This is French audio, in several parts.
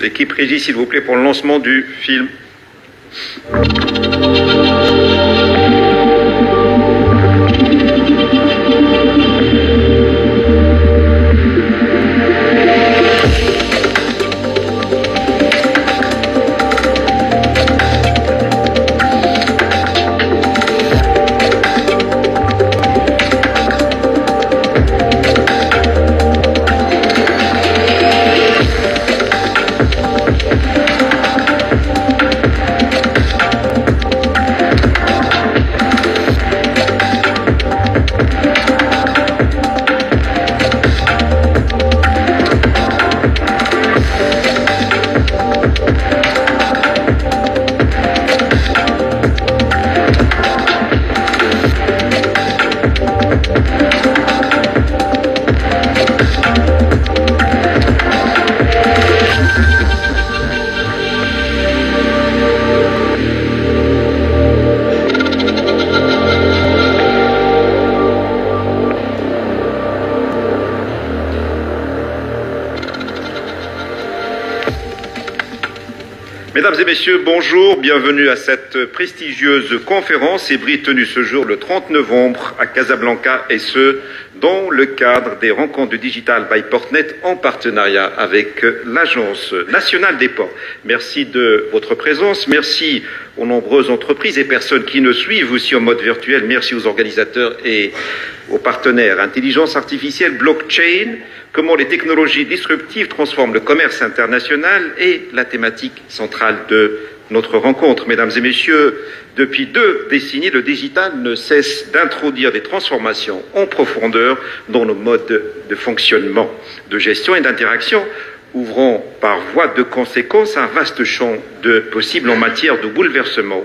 L'équipe régie, s'il vous plaît, pour le lancement du film. Mesdames et messieurs, bonjour, bienvenue à cette prestigieuse conférence hybride tenue ce jour le 30 novembre à Casablanca et ce, dans le cadre des rencontres du Digital by Portnet en partenariat avec l'Agence nationale des ports. Merci de votre présence, merci aux nombreuses entreprises et personnes qui nous suivent aussi en mode virtuel, merci aux organisateurs et aux partenaires. Intelligence artificielle, blockchain, comment les technologies disruptives transforment le commerce international est la thématique centrale de notre rencontre. Mesdames et messieurs, depuis 2 décennies, le digital ne cesse d'introduire des transformations en profondeur dans nos modes de fonctionnement, de gestion et d'interaction, ouvrant par voie de conséquence un vaste champ de possibles en matière de bouleversement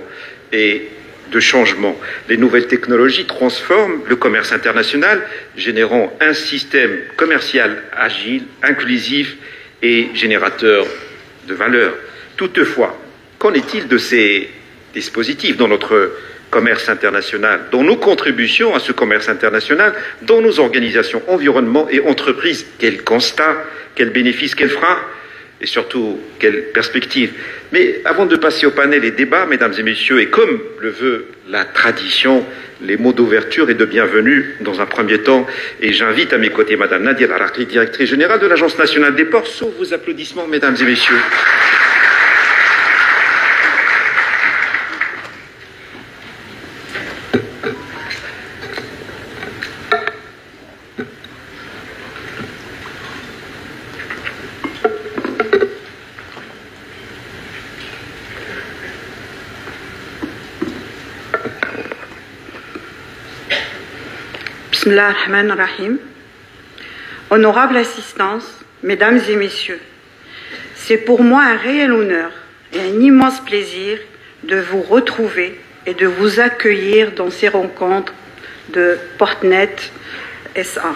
et de changement. Les nouvelles technologies transforment le commerce international, générant un système commercial agile, inclusif et générateur de valeur. Toutefois, qu'en est-il de ces dispositifs dans notre commerce international, dans nos contributions à ce commerce international, dans nos organisations, environnements et entreprises? Quels constats, quels bénéfices, quels freins et surtout quelles perspectives? Mais avant de passer au panel et débat, mesdames et messieurs, et comme le veut la tradition, les mots d'ouverture et de bienvenue dans un premier temps, et j'invite à mes côtés madame Nadia Laraqi, directrice générale de l'Agence nationale des ports, sous vos applaudissements, mesdames et messieurs. Bismillah ar-Rahman ar-Rahim. Honorable assistance, mesdames et messieurs, c'est pour moi un réel honneur et un immense plaisir de vous retrouver et de vous accueillir dans ces rencontres de Portnet SA,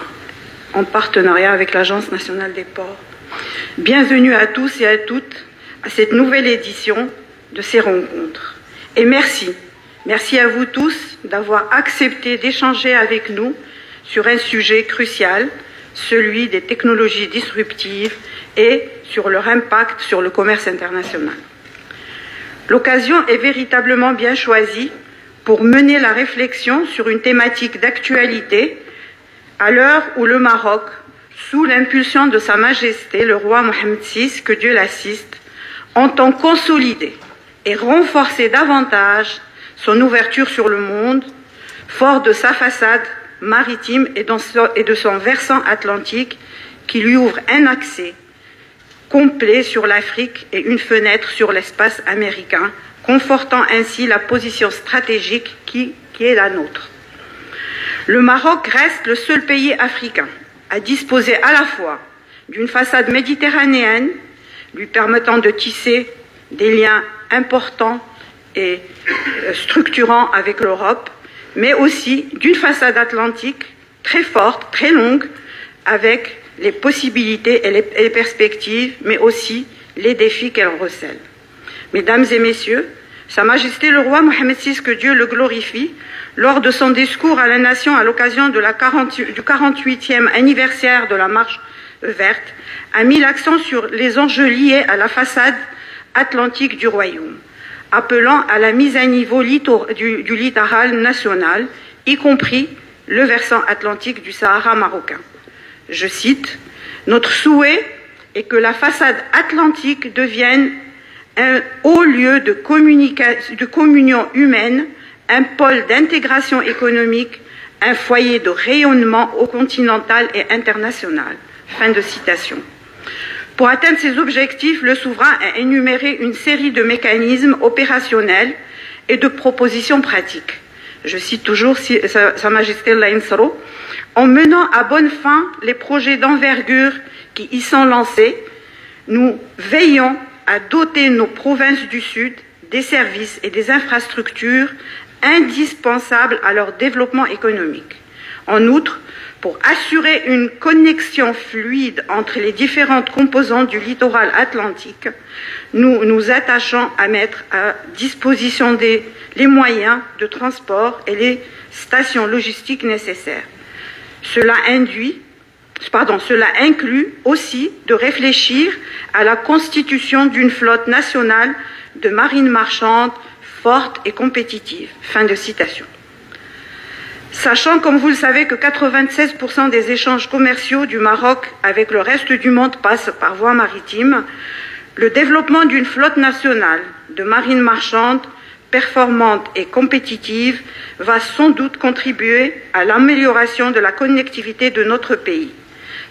en partenariat avec l'Agence nationale des ports. Bienvenue à tous et à toutes à cette nouvelle édition de ces rencontres. Et merci. Merci à vous tous d'avoir accepté d'échanger avec nous sur un sujet crucial, celui des technologies disruptives et sur leur impact sur le commerce international. L'occasion est véritablement bien choisie pour mener la réflexion sur une thématique d'actualité à l'heure où le Maroc, sous l'impulsion de Sa Majesté le roi Mohammed VI, que Dieu l'assiste, entend consolider et renforcer davantage son ouverture sur le monde, fort de sa façade maritime et de son versant atlantique qui lui ouvre un accès complet sur l'Afrique et une fenêtre sur l'espace américain, confortant ainsi la position stratégique qui est la nôtre. Le Maroc reste le seul pays africain à disposer à la fois d'une façade méditerranéenne lui permettant de tisser des liens importants et structurant avec l'Europe, mais aussi d'une façade atlantique très forte, très longue, avec les possibilités et les perspectives, mais aussi les défis qu'elle recèle. Mesdames et messieurs, Sa Majesté le roi Mohammed VI, que Dieu le glorifie, lors de son discours à la nation à l'occasion du 48e anniversaire de la Marche verte, a mis l'accent sur les enjeux liés à la façade atlantique du Royaume, appelant à la mise à niveau du littoral national, y compris le versant atlantique du Sahara marocain. Je cite, « Notre souhait est que la façade atlantique devienne un haut lieu de communion humaine, un pôle d'intégration économique, un foyer de rayonnement au continental et international. » Fin de citation. Pour atteindre ces objectifs, le souverain a énuméré une série de mécanismes opérationnels et de propositions pratiques. Je cite toujours Sa Majesté l'Ainsaro. En menant à bonne fin les projets d'envergure qui y sont lancés, nous veillons à doter nos provinces du Sud des services et des infrastructures indispensables à leur développement économique. En outre, pour assurer une connexion fluide entre les différentes composantes du littoral atlantique, nous nous attachons à mettre à disposition les moyens de transport et les stations logistiques nécessaires. Cela inclut aussi de réfléchir à la constitution d'une flotte nationale de marine marchande forte et compétitive. Fin de citation. Sachant, comme vous le savez, que 96% des échanges commerciaux du Maroc avec le reste du monde passent par voie maritime, le développement d'une flotte nationale de marine marchande performante et compétitive va sans doute contribuer à l'amélioration de la connectivité de notre pays,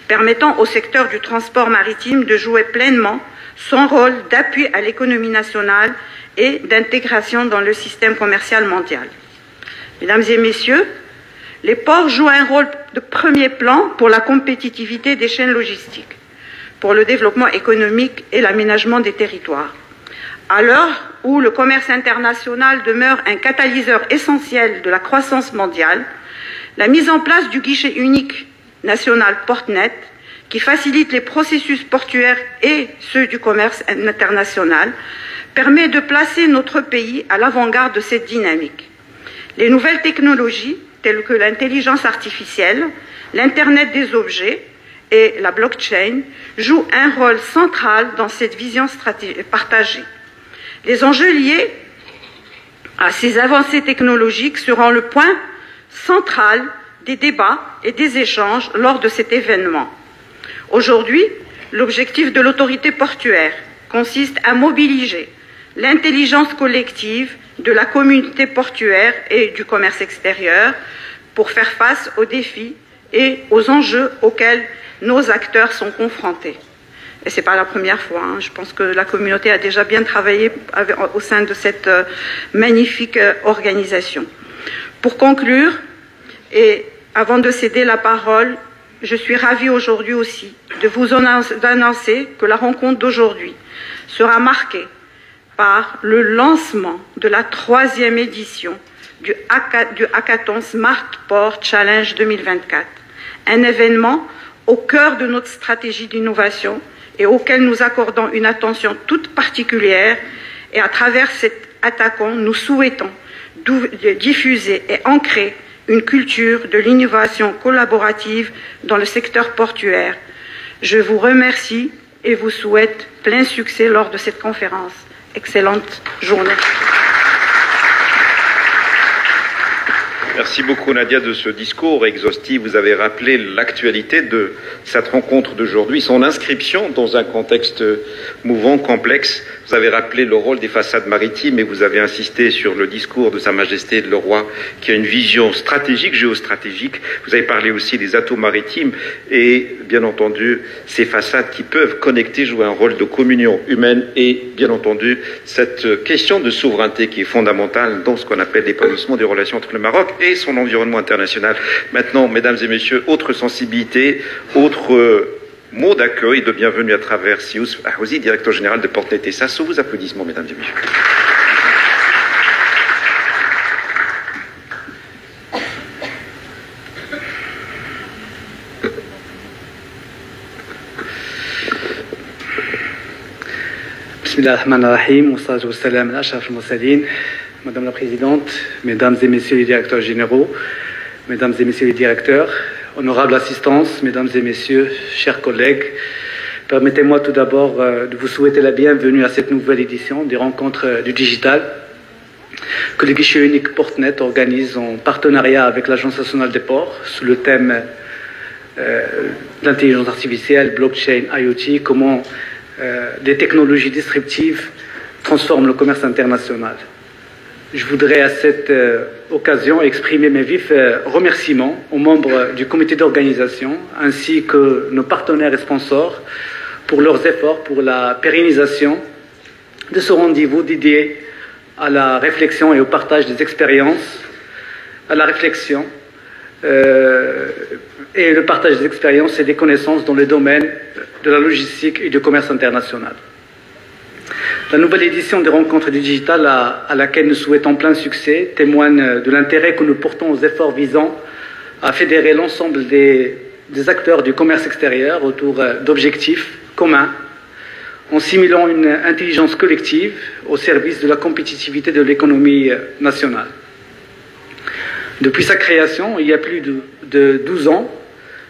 permettant au secteur du transport maritime de jouer pleinement son rôle d'appui à l'économie nationale et d'intégration dans le système commercial mondial. Mesdames et messieurs, les ports jouent un rôle de premier plan pour la compétitivité des chaînes logistiques, pour le développement économique et l'aménagement des territoires. À l'heure où le commerce international demeure un catalyseur essentiel de la croissance mondiale, la mise en place du guichet unique national Portnet, qui facilite les processus portuaires et ceux du commerce international, permet de placer notre pays à l'avant-garde de cette dynamique. Les nouvelles technologies, telles que l'intelligence artificielle, l'Internet des objets et la blockchain, jouent un rôle central dans cette vision partagée. Les enjeux liés à ces avancées technologiques seront le point central des débats et des échanges lors de cet événement. Aujourd'hui, l'objectif de l'autorité portuaire consiste à mobiliser l'intelligence collective de la communauté portuaire et du commerce extérieur pour faire face aux défis et aux enjeux auxquels nos acteurs sont confrontés. Et ce n'est pas la première fois, hein. Je pense que la communauté a déjà bien travaillé au sein de cette magnifique organisation. Pour conclure, et avant de céder la parole, je suis ravie aujourd'hui aussi de vous annoncer que la rencontre d'aujourd'hui sera marquée par le lancement de la 3e édition du Hackathon Smart Port Challenge 2024, un événement au cœur de notre stratégie d'innovation et auquel nous accordons une attention toute particulière. Et à travers cet hackathon, nous souhaitons diffuser et ancrer une culture de l'innovation collaborative dans le secteur portuaire. Je vous remercie et vous souhaite plein succès lors de cette conférence. Excellente journée. Merci beaucoup Nadia de ce discours exhaustif. Vous avez rappelé l'actualité de cette rencontre d'aujourd'hui, son inscription dans un contexte mouvant, complexe. Vous avez rappelé le rôle des façades maritimes et vous avez insisté sur le discours de Sa Majesté le Roi qui a une vision stratégique, géostratégique. Vous avez parlé aussi des atouts maritimes et bien entendu ces façades qui peuvent connecter, jouer un rôle de communion humaine et bien entendu cette question de souveraineté qui est fondamentale dans ce qu'on appelle l'épanouissement des relations entre le Maroc et son environnement international. Maintenant, mesdames et messieurs, autre sensibilité, autre mot d'accueil de bienvenue à travers Siouz Ahouzi, directeur général de Portnet et SAS. Sous vos applaudissements, mesdames et messieurs. Bismillahirrahmanirrahim, wassalatu wassalam ala ashraf al-mursalin. Madame la Présidente, Mesdames et Messieurs les directeurs généraux, Mesdames et Messieurs les directeurs, honorable assistance, Mesdames et Messieurs, chers collègues, Permettez-moi tout d'abord de vous souhaiter la bienvenue à cette nouvelle édition des rencontres du digital que le guichet unique Portnet organise en partenariat avec l'Agence nationale des ports sous le thème d'intelligence artificielle, blockchain, IoT, comment des technologies disruptives transforment le commerce international. Je voudrais à cette occasion exprimer mes vifs remerciements aux membres du comité d'organisation ainsi que nos partenaires et sponsors pour leurs efforts pour la pérennisation de ce rendez-vous dédié à la réflexion et au partage des expériences, à la réflexion et le partage des expériences et des connaissances dans le domaine de la logistique et du commerce international. La nouvelle édition des rencontres du digital à laquelle nous souhaitons plein succès témoigne de l'intérêt que nous portons aux efforts visant à fédérer l'ensemble des acteurs du commerce extérieur autour d'objectifs communs en simulant une intelligence collective au service de la compétitivité de l'économie nationale. Depuis sa création, il y a plus de 12 ans,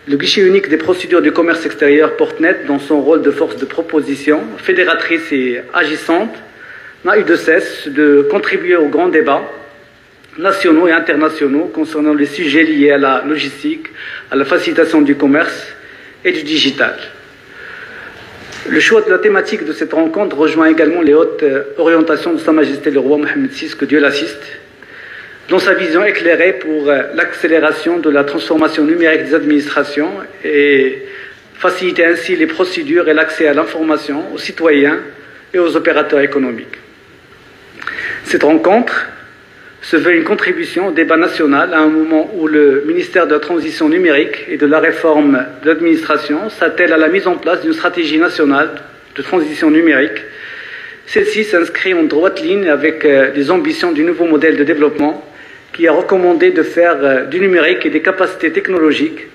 le guichet unique des procédures du commerce extérieur Portnet, dans son rôle de force de proposition, fédératrice et agissante, n'a eu de cesse de contribuer aux grands débats nationaux et internationaux concernant les sujets liés à la logistique, à la facilitation du commerce et du digital. Le choix de la thématique de cette rencontre rejoint également les hautes orientations de Sa Majesté le Roi Mohammed VI, que Dieu l'assiste, dans sa vision éclairée pour l'accélération de la transformation numérique des administrations et faciliter ainsi les procédures et l'accès à l'information aux citoyens et aux opérateurs économiques. Cette rencontre se veut une contribution au débat national à un moment où le ministère de la Transition numérique et de la réforme de l'administration s'attelle à la mise en place d'une stratégie nationale de transition numérique. Celle-ci s'inscrit en droite ligne avec les ambitions du nouveau modèle de développement qui a recommandé de faire du numérique et des capacités technologiques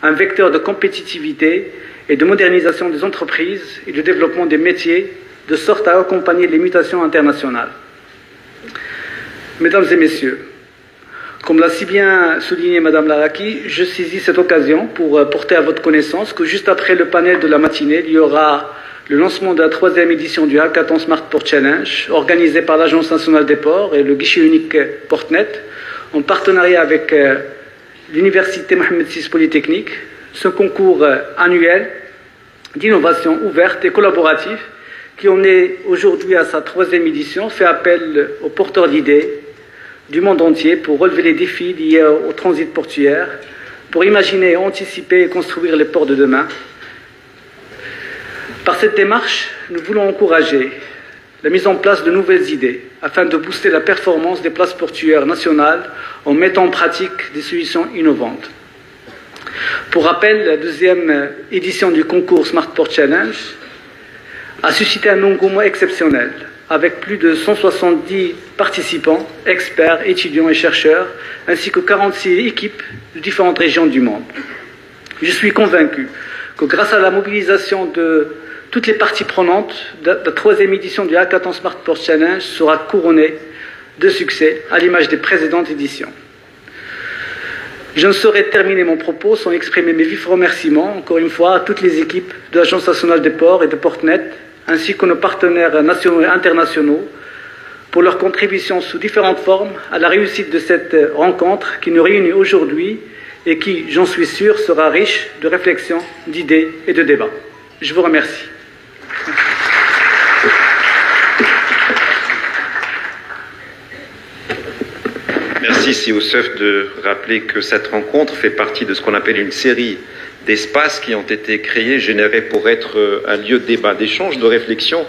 un vecteur de compétitivité et de modernisation des entreprises et de développement des métiers, de sorte à accompagner les mutations internationales. Mesdames et messieurs, comme l'a si bien souligné Madame Laraki, je saisis cette occasion pour porter à votre connaissance que juste après le panel de la matinée, il y aura le lancement de la 3e édition du Hackathon Smart Port Challenge, organisé par l'Agence nationale des ports et le guichet unique Portnet, en partenariat avec l'Université Mohammed VI Polytechnique. Ce concours annuel d'innovation ouverte et collaborative, qui en est aujourd'hui à sa 3e édition, fait appel aux porteurs d'idées du monde entier pour relever les défis liés au transit portuaire, pour imaginer, anticiper et construire les ports de demain. Par cette démarche, nous voulons encourager la mise en place de nouvelles idées afin de booster la performance des places portuaires nationales en mettant en pratique des solutions innovantes. Pour rappel, la 2e édition du concours Smart Port Challenge a suscité un engouement exceptionnel avec plus de 170 participants, experts, étudiants et chercheurs, ainsi que 46 équipes de différentes régions du monde. Je suis convaincu que grâce à la mobilisation de toutes les parties prenantes, la 3e édition du Hackathon Smart Port Challenge sera couronnée de succès à l'image des précédentes éditions. Je ne saurais terminer mon propos sans exprimer mes vifs remerciements, encore une fois, à toutes les équipes de l'Agence nationale des ports et de Portnet, ainsi que nos partenaires nationaux et internationaux, pour leur contribution sous différentes formes à la réussite de cette rencontre qui nous réunit aujourd'hui et qui, j'en suis sûr, sera riche de réflexions, d'idées et de débats. Je vous remercie. Merci Si Youssef de rappeler que cette rencontre fait partie de ce qu'on appelle une série d'espaces qui ont été créés, générés pour être un lieu de débat, d'échange, de réflexion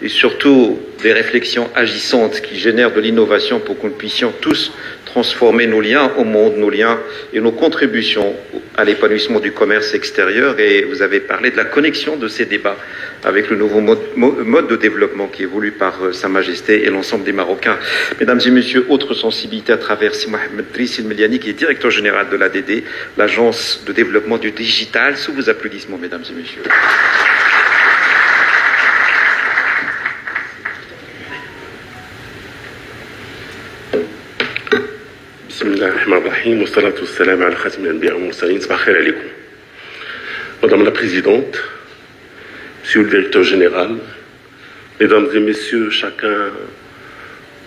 et surtout des réflexions agissantes qui génèrent de l'innovation pour que nous puissions tous transformer nos liens au monde, nos liens et nos contributions à l'épanouissement du commerce extérieur. Et vous avez parlé de la connexion de ces débats avec le nouveau mode de développement qui est voulu par Sa Majesté et l'ensemble des Marocains. Mesdames et messieurs, autre sensibilité à travers Si Mohammed Driss El-Meliani, qui est directeur général de l'ADD, l'Agence de développement du digital. Sous vos applaudissements, mesdames et messieurs. Madame la Présidente, Monsieur le directeur général, Mesdames et Messieurs, chacun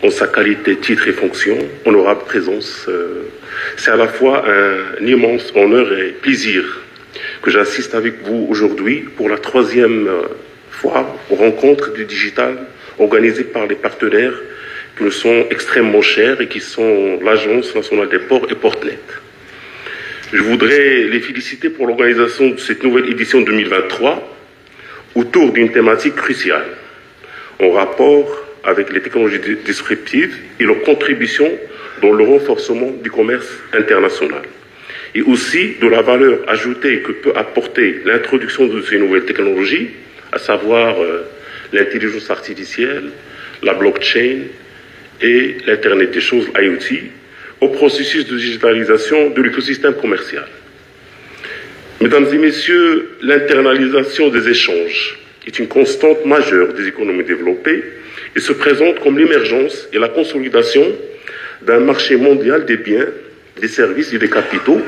en sa qualité, titre et fonction, honorable présence, c'est à la fois un immense honneur et plaisir que j'assiste avec vous aujourd'hui pour la 3e fois aux rencontres du digital organisées par les partenaires qui nous sont extrêmement chers et qui sont l'Agence nationale des ports et Portnet. Je voudrais les féliciter pour l'organisation de cette nouvelle édition 2023 autour d'une thématique cruciale en rapport avec les technologies disruptives et leur contribution dans le renforcement du commerce international et aussi de la valeur ajoutée que peut apporter l'introduction de ces nouvelles technologies, à savoir l'intelligence artificielle, la blockchain et l'Internet des choses, IoT, au processus de digitalisation de l'écosystème commercial. Mesdames et Messieurs, l'internalisation des échanges est une constante majeure des économies développées et se présente comme l'émergence et la consolidation d'un marché mondial des biens, des services et des capitaux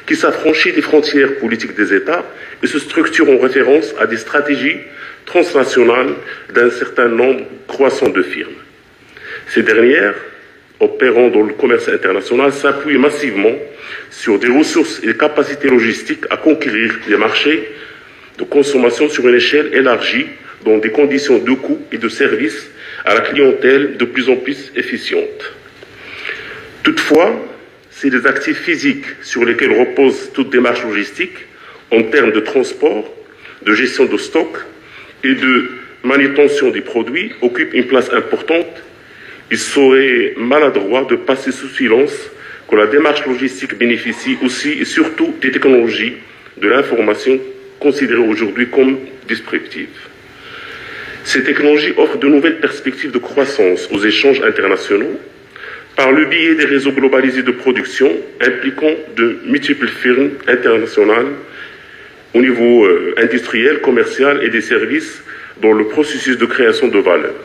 qui s'affranchit des frontières politiques des États et se structure en référence à des stratégies transnationales d'un certain nombre croissant de firmes. Ces dernières, opérant dans le commerce international, s'appuient massivement sur des ressources et des capacités logistiques à conquérir des marchés de consommation sur une échelle élargie dans des conditions de coût et de service à la clientèle de plus en plus efficientes. Toutefois, c'est les actifs physiques sur lesquels repose toute démarche logistique en termes de transport, de gestion de stock et de manutention des produits occupent une place importante. Il serait maladroit de passer sous silence que la démarche logistique bénéficie aussi et surtout des technologies de l'information considérées aujourd'hui comme disruptives. Ces technologies offrent de nouvelles perspectives de croissance aux échanges internationaux par le biais des réseaux globalisés de production impliquant de multiples firmes internationales au niveau industriel, commercial et des services dans le processus de création de valeur.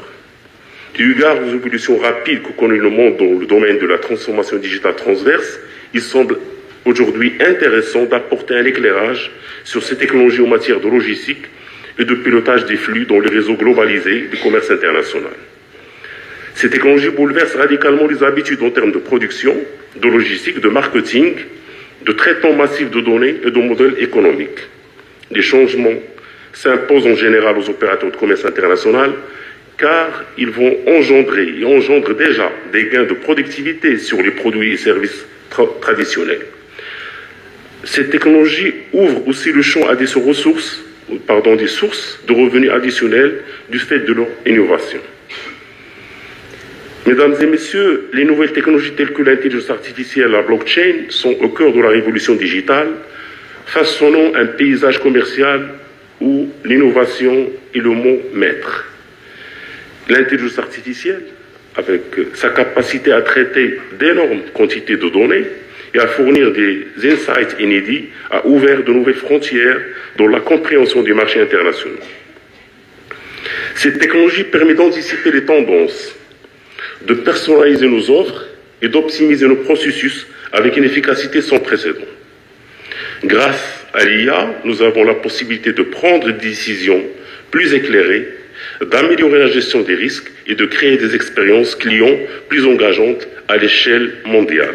Eu égard aux évolutions rapides que connaît le monde dans le domaine de la transformation digitale transverse, il semble aujourd'hui intéressant d'apporter un éclairage sur ces technologies en matière de logistique et de pilotage des flux dans les réseaux globalisés du commerce international. Ces technologies bouleversent radicalement les habitudes en termes de production, de logistique, de marketing, de traitement massif de données et de modèles économiques. Les changements s'imposent en général aux opérateurs de commerce international car ils vont engendrer et engendrent déjà des gains de productivité sur les produits et services traditionnels. Cette technologie ouvre aussi le champ à des sources de revenus additionnels du fait de leur innovation. Mesdames et Messieurs, les nouvelles technologies telles que l'intelligence artificielle et la blockchain sont au cœur de la révolution digitale, façonnant un paysage commercial où l'innovation est le mot maître. L'intelligence artificielle, avec sa capacité à traiter d'énormes quantités de données et à fournir des insights inédits, a ouvert de nouvelles frontières dans la compréhension des marchés internationaux. Cette technologie permet d'anticiper les tendances, de personnaliser nos offres et d'optimiser nos processus avec une efficacité sans précédent. Grâce à l'IA, nous avons la possibilité de prendre des décisions plus éclairées, d'améliorer la gestion des risques et de créer des expériences clients plus engageantes à l'échelle mondiale.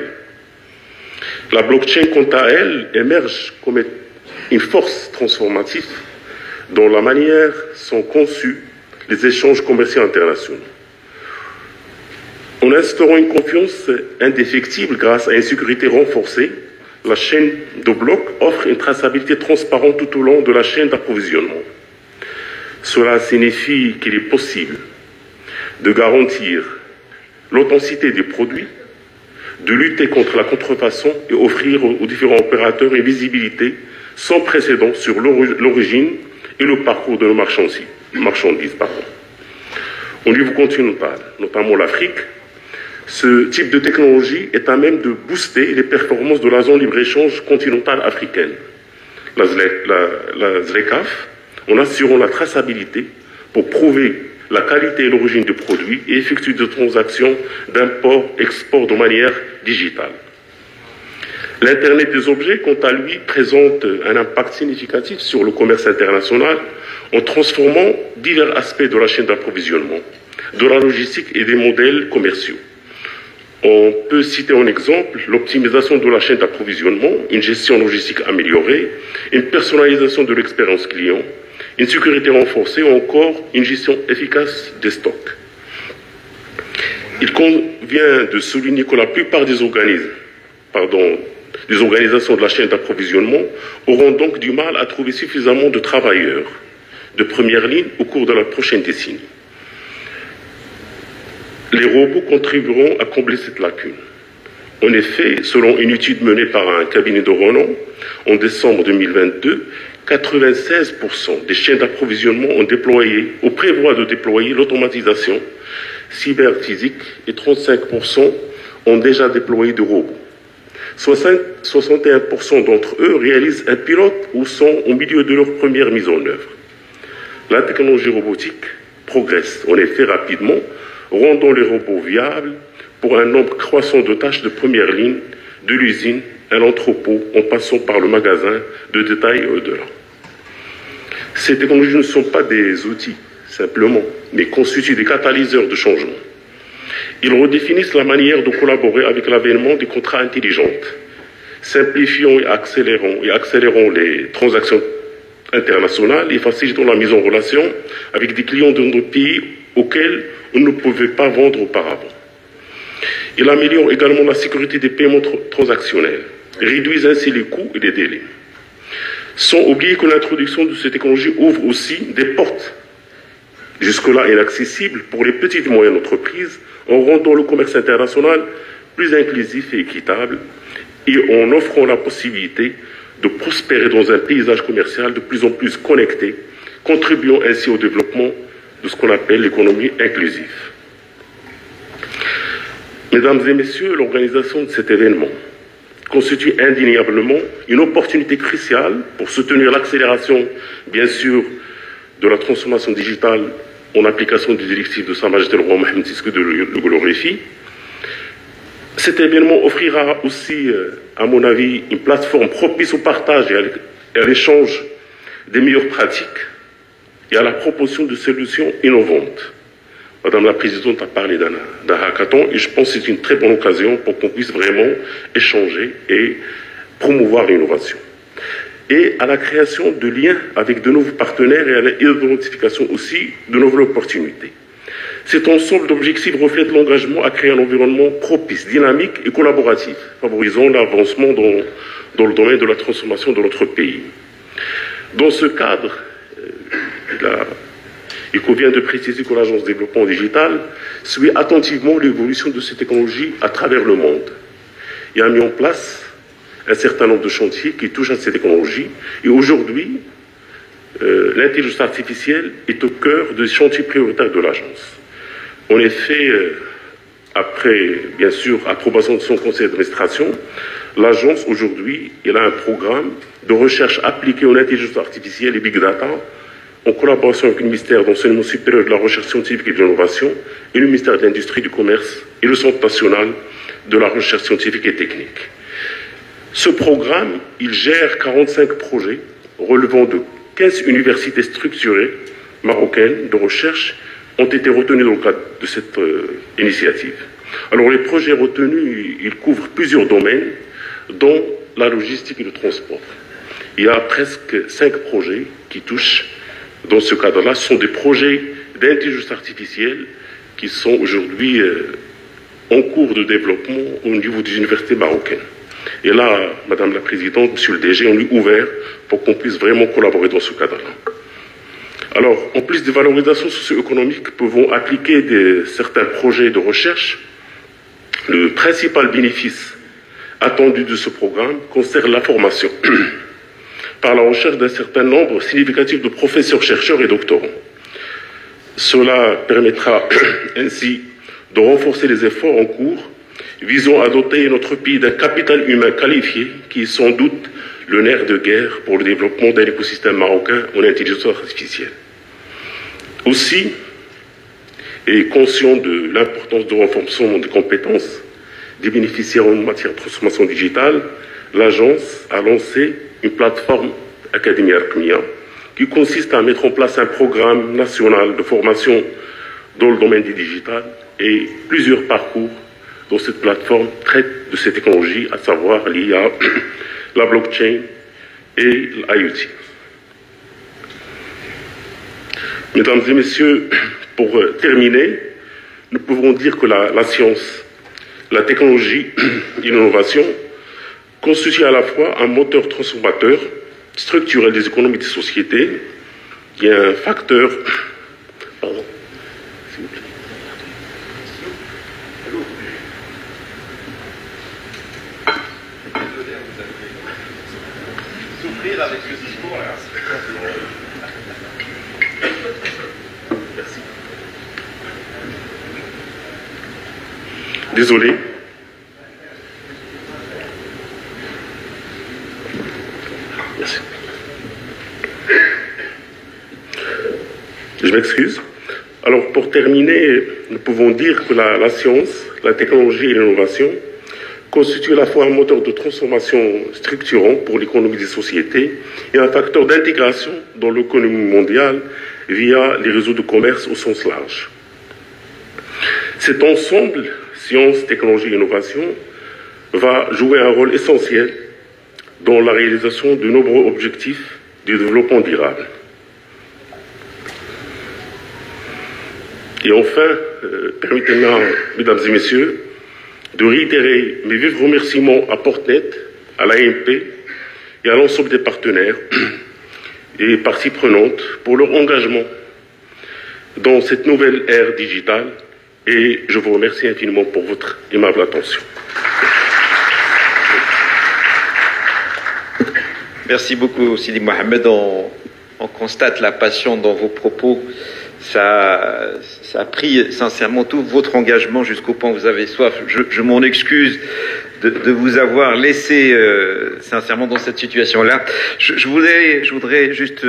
La blockchain, quant à elle, émerge comme une force transformative dont la manière sont conçus les échanges commerciaux internationaux. En instaurant une confiance indéfectible grâce à une sécurité renforcée, la chaîne de blocs offre une traçabilité transparente tout au long de la chaîne d'approvisionnement. Cela signifie qu'il est possible de garantir l'authenticité des produits, de lutter contre la contrefaçon et offrir aux différents opérateurs une visibilité sans précédent sur l'origine et le parcours de nos marchandises. Au niveau continental, notamment l'Afrique, ce type de technologie est à même de booster les performances de la zone libre-échange continentale africaine, la ZLECAf, en assurant la traçabilité pour prouver la qualité et l'origine du produit et effectuer des transactions d'import-export de manière digitale. L'Internet des objets, quant à lui, présente un impact significatif sur le commerce international en transformant divers aspects de la chaîne d'approvisionnement, de la logistique et des modèles commerciaux. On peut citer en exemple l'optimisation de la chaîne d'approvisionnement, une gestion logistique améliorée, une personnalisation de l'expérience client, une sécurité renforcée ou encore une gestion efficace des stocks. Il convient de souligner que la plupart des organisations de la chaîne d'approvisionnement auront donc du mal à trouver suffisamment de travailleurs de première ligne au cours de la prochaine décennie. Les robots contribueront à combler cette lacune. En effet, selon une étude menée par un cabinet de renom, en décembre 2022, 96% des chaînes d'approvisionnement ont déployé ou prévoient de déployer l'automatisation cyberphysique et 35% ont déjà déployé des robots. 61% d'entre eux réalisent un pilote ou sont au milieu de leur première mise en œuvre. La technologie robotique progresse en effet rapidement, rendant les robots viables pour un nombre croissant de tâches de première ligne, de l'usine à l'entrepôt, en passant par le magasin de détail et au-delà. Ces technologies ne sont pas des outils, simplement, mais constituent des catalyseurs de changement. Ils redéfinissent la manière de collaborer avec l'avènement des contrats intelligents, simplifiant et accélérant les transactions internationales et facilitant la mise en relation avec des clients de nos pays auxquels on ne pouvait pas vendre auparavant. Ils améliorent également la sécurité des paiements transactionnels, réduisent ainsi les coûts et les délais. Sans oublier que l'introduction de ces technologies ouvre aussi des portes jusque-là inaccessibles pour les petites et moyennes entreprises en rendant le commerce international plus inclusif et équitable et en offrant la possibilité de prospérer dans un paysage commercial de plus en plus connecté, contribuant ainsi au développement de ce qu'on appelle l'économie inclusive. Mesdames et messieurs, l'organisation de cet événement constitue indéniablement une opportunité cruciale pour soutenir l'accélération, bien sûr, de la transformation digitale en application des directives de Sa Majesté le Roi Mohammed VI de le glorifie. Cet événement offrira aussi, à mon avis, une plateforme propice au partage et à l'échange des meilleures pratiques et à la proposition de solutions innovantes. Madame la Présidente a parlé d'un hackathon et je pense que c'est une très bonne occasion pour qu'on puisse vraiment échanger et promouvoir l'innovation. Et à la création de liens avec de nouveaux partenaires et à l'identification aussi de nouvelles opportunités. Cet ensemble d'objectifs reflète l'engagement à créer un environnement propice, dynamique et collaboratif, favorisant l'avancement dans le domaine de la transformation de notre pays. Dans ce cadre, il convient de préciser que l'Agence de développement digital suit attentivement l'évolution de ces technologies à travers le monde et a mis en place un certain nombre de chantiers qui touchent à ces technologies. Et aujourd'hui, l'intelligence artificielle est au cœur des chantiers prioritaires de l'Agence. En effet, après, bien sûr, approbation de son conseil d'administration, l'Agence, aujourd'hui, elle a un programme de recherche appliquée en intelligence artificielle et Big Data, en collaboration avec le ministère de l'Enseignement supérieur, de la Recherche scientifique et de l'Innovation et le ministère de l'Industrie et du Commerce et le Centre national de la Recherche scientifique et technique. Ce programme, il gère 45 projets relevant de 15 universités structurées marocaines de recherche ont été retenus dans le cadre de cette initiative. Alors les projets retenus, ils couvrent plusieurs domaines, dont la logistique et le transport. Il y a presque 5 projets qui touchent, dans ce cadre-là, ce sont des projets d'intelligence artificielle qui sont aujourd'hui en cours de développement au niveau des universités marocaines. Et là, Madame la Présidente, Monsieur le DG, on est ouvert pour qu'on puisse vraiment collaborer dans ce cadre-là. Alors, en plus des valorisations socio-économiques pouvant appliquer certains projets de recherche, le principal bénéfice attendu de ce programme concerne la formation par la recherche d'un certain nombre significatif de professeurs, chercheurs et doctorants. Cela permettra ainsi de renforcer les efforts en cours visant à doter notre pays d'un capital humain qualifié qui est sans doute le nerf de guerre pour le développement d'un écosystème marocain en intelligence artificielle. Aussi, et conscient de l'importance du renforcement des compétences des bénéficiaires en matière de transformation digitale, l'agence a lancé une plateforme Académie Archmia qui consiste à mettre en place un programme national de formation dans le domaine du digital et plusieurs parcours dans cette plateforme traitent de ces technologies, à savoir l'IA, la blockchain et l'IoT. Mesdames et messieurs, pour terminer, nous pouvons dire que la science, la technologie et l'innovation constituent à la fois un moteur transformateur structurel des économies des sociétés et un facteur avec ce discours-là. Merci. Désolé. Merci. Je m'excuse. Alors, pour terminer, nous pouvons dire que la science, la technologie et l'innovation constituent à la fois un moteur de transformation structurant pour l'économie des sociétés et un facteur d'intégration dans l'économie mondiale via les réseaux de commerce au sens large. Cet ensemble, science, technologie et innovation, va jouer un rôle essentiel dans la réalisation de nombreux objectifs du développement durable. Et enfin, permettez-moi, mesdames et messieurs, de réitérer mes vifs remerciements à Portnet, à l'AMP et à l'ensemble des partenaires et parties prenantes pour leur engagement dans cette nouvelle ère digitale et je vous remercie infiniment pour votre aimable attention. Merci beaucoup Sidi Mohamed. On constate la passion dans vos propos. Ça a pris sincèrement tout votre engagement jusqu'au point où vous avez soif. Je m'en excuse de vous avoir laissé sincèrement dans cette situation-là. Je voudrais juste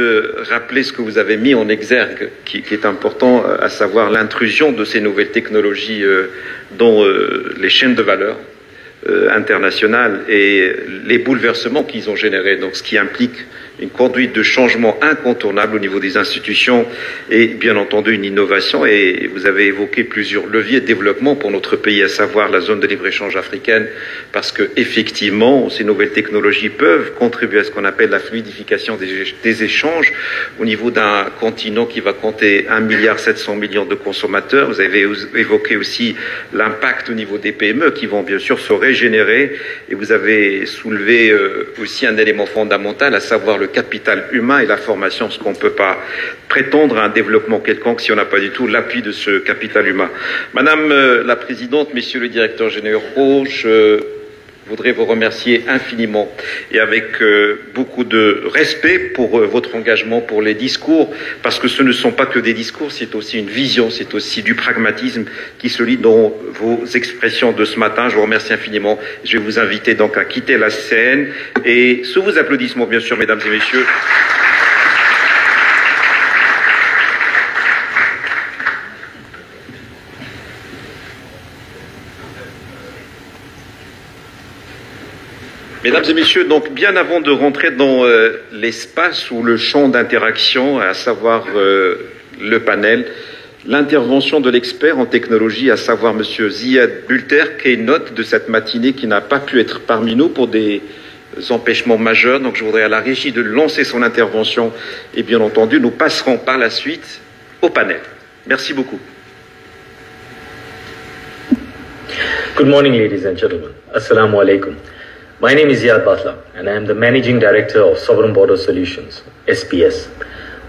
rappeler ce que vous avez mis en exergue, qui est important, à savoir l'intrusion de ces nouvelles technologies dans les chaînes de valeur internationales et les bouleversements qu'ils ont générés. Donc, ce qui implique une conduite de changement incontournable au niveau des institutions et bien entendu une innovation. Et vous avez évoqué plusieurs leviers de développement pour notre pays, à savoir la zone de libre-échange africaine, parce que effectivement, ces nouvelles technologies peuvent contribuer à ce qu'on appelle la fluidification des échanges au niveau d'un continent qui va compter 1,7 milliard de consommateurs. Vous avez évoqué aussi l'impact au niveau des PME qui vont bien sûr se régénérer, et vous avez soulevé aussi un élément fondamental, à savoir le capital humain et la formation, parce qu'on ne peut pas prétendre à un développement quelconque si on n'a pas du tout l'appui de ce capital humain. Madame la Présidente, Messieurs les directeurs généraux, je voudrais vous remercier infiniment et avec beaucoup de respect pour votre engagement, pour les discours, parce que ce ne sont pas que des discours, c'est aussi une vision, c'est aussi du pragmatisme qui se lit dans vos expressions de ce matin. Je vous remercie infiniment. Je vais vous inviter donc à quitter la scène et sous vos applaudissements, bien sûr, mesdames et messieurs. Mesdames et messieurs, donc bien avant de rentrer dans l'espace ou le champ d'interaction, à savoir le panel, l'intervention de l'expert en technologie, à savoir Monsieur Ziad Bulter, keynote de cette matinée, qui n'a pas pu être parmi nous pour des empêchements majeurs. Donc je voudrais à la régie de lancer son intervention et bien entendu, nous passerons par la suite au panel. Merci beaucoup. Good morning, ladies and gentlemen. Assalamu alaikum. My name is Ziad Batla, and I am the Managing Director of Sovereign Border Solutions, SPS.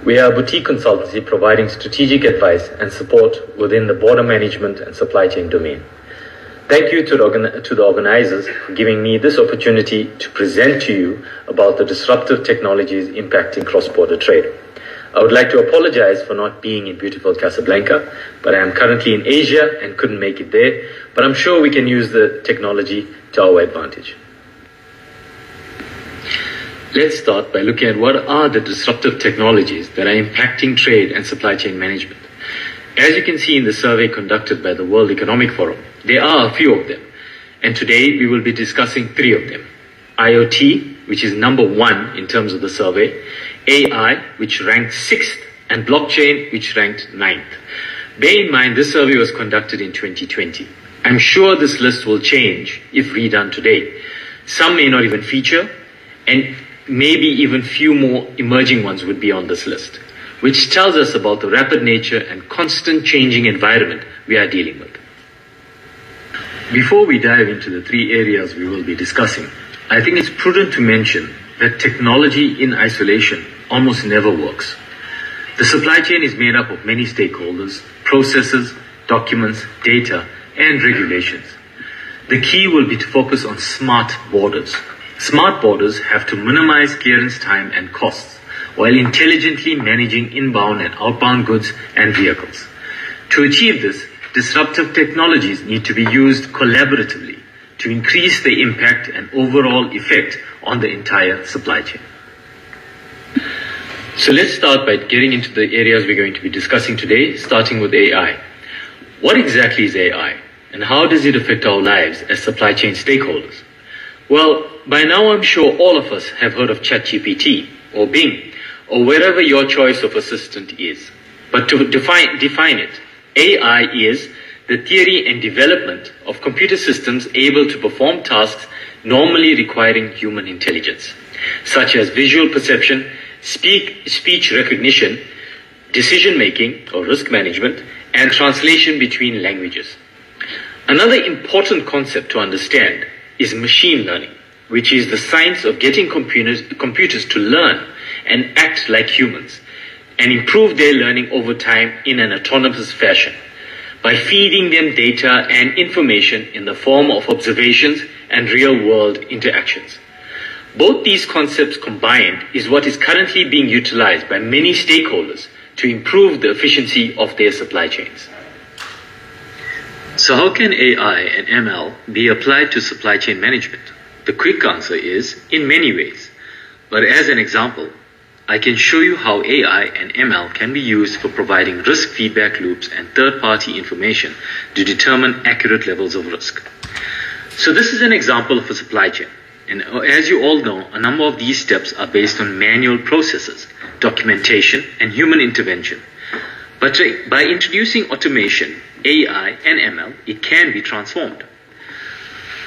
We are a boutique consultancy providing strategic advice and support within the border management and supply chain domain. Thank you to the organizers for giving me this opportunity to present to you about the disruptive technologies impacting cross-border trade. I would like to apologize for not being in beautiful Casablanca, but I am currently in Asia and couldn't make it there, but I'm sure we can use the technology to our advantage. Let's start by looking at what are the disruptive technologies that are impacting trade and supply chain management. As you can see in the survey conducted by the World Economic Forum, there are a few of them, and today we will be discussing 3 of them. IoT, which is number 1 in terms of the survey, AI, which ranked 6th, and blockchain, which ranked 9th. Bear in mind, this survey was conducted in 2020. I'm sure this list will change if redone today. Some may not even feature, and maybe even few more emerging ones would be on this list, which tells us about the rapid nature and constant changing environment we are dealing with. Before we dive into the 3 areas we will be discussing, I think it's prudent to mention that technology in isolation almost never works. The supply chain is made up of many stakeholders, processes, documents, data, and regulations. The key will be to focus on smart borders. Smart borders have to minimize clearance time and costs while intelligently managing inbound and outbound goods and vehicles. To achieve this, disruptive technologies need to be used collaboratively to increase the impact and overall effect on the entire supply chain. So let's start by getting into the areas we're going to be discussing today, starting with AI. What exactly is AI, and how does it affect our lives as supply chain stakeholders? Well, by now I'm sure all of us have heard of ChatGPT or Bing, or wherever your choice of assistant is. But to define it, AI is the theory and development of computer systems able to perform tasks normally requiring human intelligence, such as visual perception, speech recognition, decision-making or risk management, and translation between languages. Another important concept to understand is machine learning, which is the science of getting computers to learn and act like humans and improve their learning over time in an autonomous fashion by feeding them data and information in the form of observations and real-world interactions. Both these concepts combined is what is currently being utilized by many stakeholders to improve the efficiency of their supply chains. So how can AI and ML be applied to supply chain management? The quick answer is in many ways. But as an example, I can show you how AI and ML can be used for providing risk feedback loops and third-party information to determine accurate levels of risk. So this is an example of a supply chain. And as you all know, a number of these steps are based on manual processes, documentation, and human intervention. But by introducing automation, AI, and ML, it can be transformed.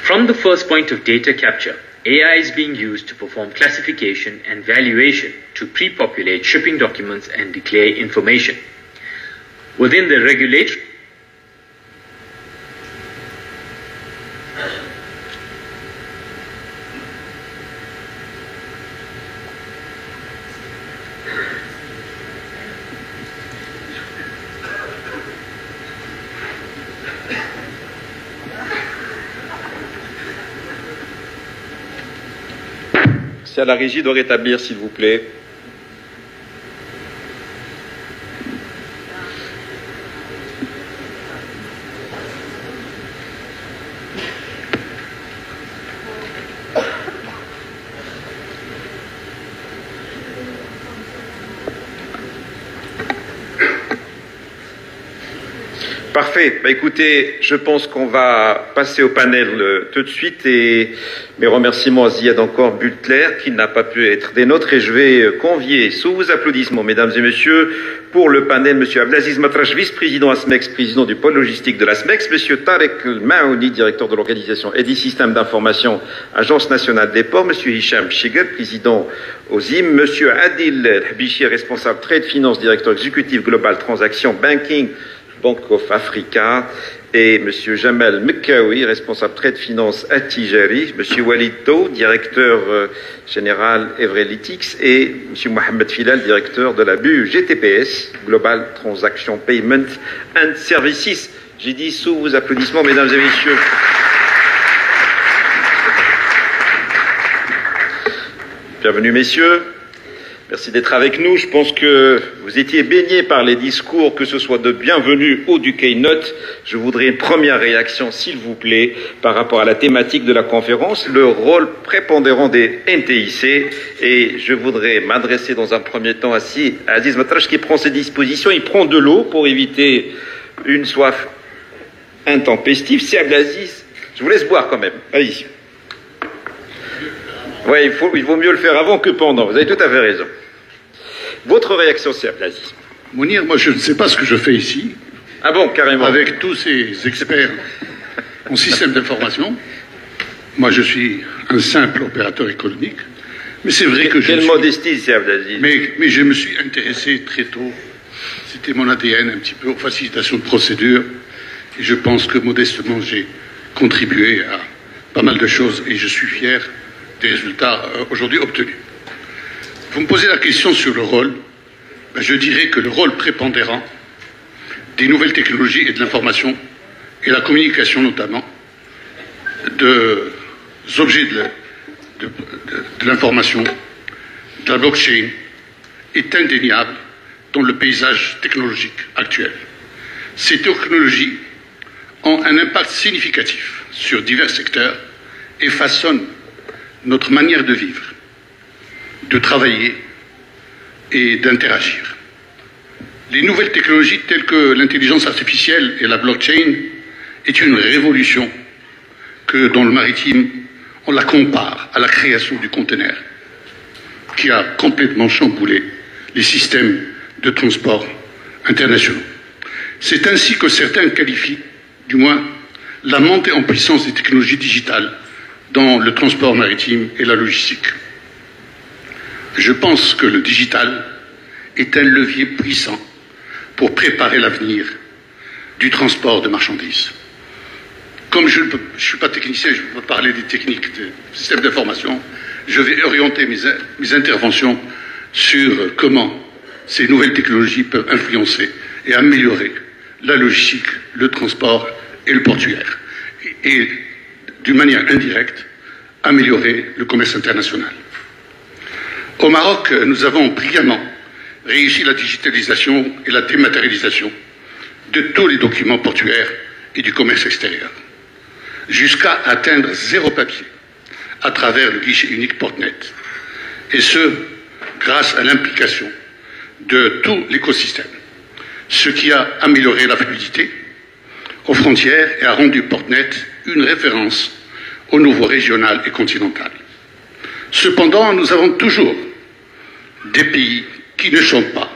From the first point of data capture, AI is being used to perform classification and valuation to pre-populate shipping documents and declare information. Within the regulatory C'est à la régie de rétablir, s'il vous plaît. Parfait. Bah, écoutez, je pense qu'on va passer au panel tout de suite et mes remerciements à Ziad encore Butler qui n'a pas pu être des nôtres et je vais convier sous vos applaudissements, mesdames et messieurs, pour le panel, monsieur Abdelaziz Matrache, vice-président ASMEX, président du pôle logistique de l'ASMEX, monsieur Tarek Maouni, directeur de l'organisation EDI Système d'information, Agence nationale des ports, monsieur Hicham Shiger, président OZIM, monsieur Adil Habichi, responsable trade finance, directeur exécutif global transaction banking, Bank of Africa, et M. Jamal Mekawi, responsable trade finance à Tijari, M. Walid To, directeur général Everelytics, et M. Mohamed Filal, directeur de la BU GTPS, Global Transaction Payment and Services. J'ai dit sous vos applaudissements, mesdames et messieurs. Bienvenue, messieurs. Merci d'être avec nous. Je pense que vous étiez baignés par les discours, que ce soit de bienvenue ou du keynote. Je voudrais une première réaction, s'il vous plaît, par rapport à la thématique de la conférence, le rôle prépondérant des NTIC. Et je voudrais m'adresser dans un premier temps à Aziz Matrache qui prend ses dispositions. Il prend de l'eau pour éviter une soif intempestive. C'est Abdelaziz. Je vous laisse boire quand même. Allez-y. Oui, il vaut mieux le faire avant que pendant. Vous avez tout à fait raison. Votre réaction, c'est Abdelaziz. Mounir, moi je ne sais pas ce que je fais ici. Ah bon, carrément. Avec tous ces experts en système d'information. Moi je suis un simple opérateur économique. Mais c'est vrai que Quelle modestie, c'est Abdelaziz. Mais je me suis intéressé très tôt. C'était mon ADN un petit peu aux facilitations de procédure. Et je pense que modestement j'ai contribué à pas mal de choses et je suis fier des résultats aujourd'hui obtenus. Vous me posez la question sur le rôle. Ben, je dirais que le rôle prépondérant des nouvelles technologies et de l'information et la communication notamment des objets de l'information, de la blockchain est indéniable dans le paysage technologique actuel. Ces technologies ont un impact significatif sur divers secteurs et façonnent notre manière de vivre, de travailler et d'interagir. Les nouvelles technologies telles que l'intelligence artificielle et la blockchain est une révolution que dans le maritime, on la compare à la création du conteneur qui a complètement chamboulé les systèmes de transport internationaux. C'est ainsi que certains qualifient, du moins, la montée en puissance des technologies digitales dans le transport maritime et la logistique. Je pense que le digital est un levier puissant pour préparer l'avenir du transport de marchandises. Comme je ne suis pas technicien, je ne peux pas parler des techniques des systèmes d'information, je vais orienter mes interventions sur comment ces nouvelles technologies peuvent influencer et améliorer la logistique, le transport et le portuaire. Et d'une manière indirecte, améliorer le commerce international. Au Maroc, nous avons brillamment réussi la digitalisation et la dématérialisation de tous les documents portuaires et du commerce extérieur, jusqu'à atteindre zéro papier à travers le guichet unique Portnet. Et ce, grâce à l'implication de tout l'écosystème, ce qui a amélioré la fluidité aux frontières et a rendu Portnet une référence au niveau régional et continental. Cependant, nous avons toujours des pays qui ne chantent pas,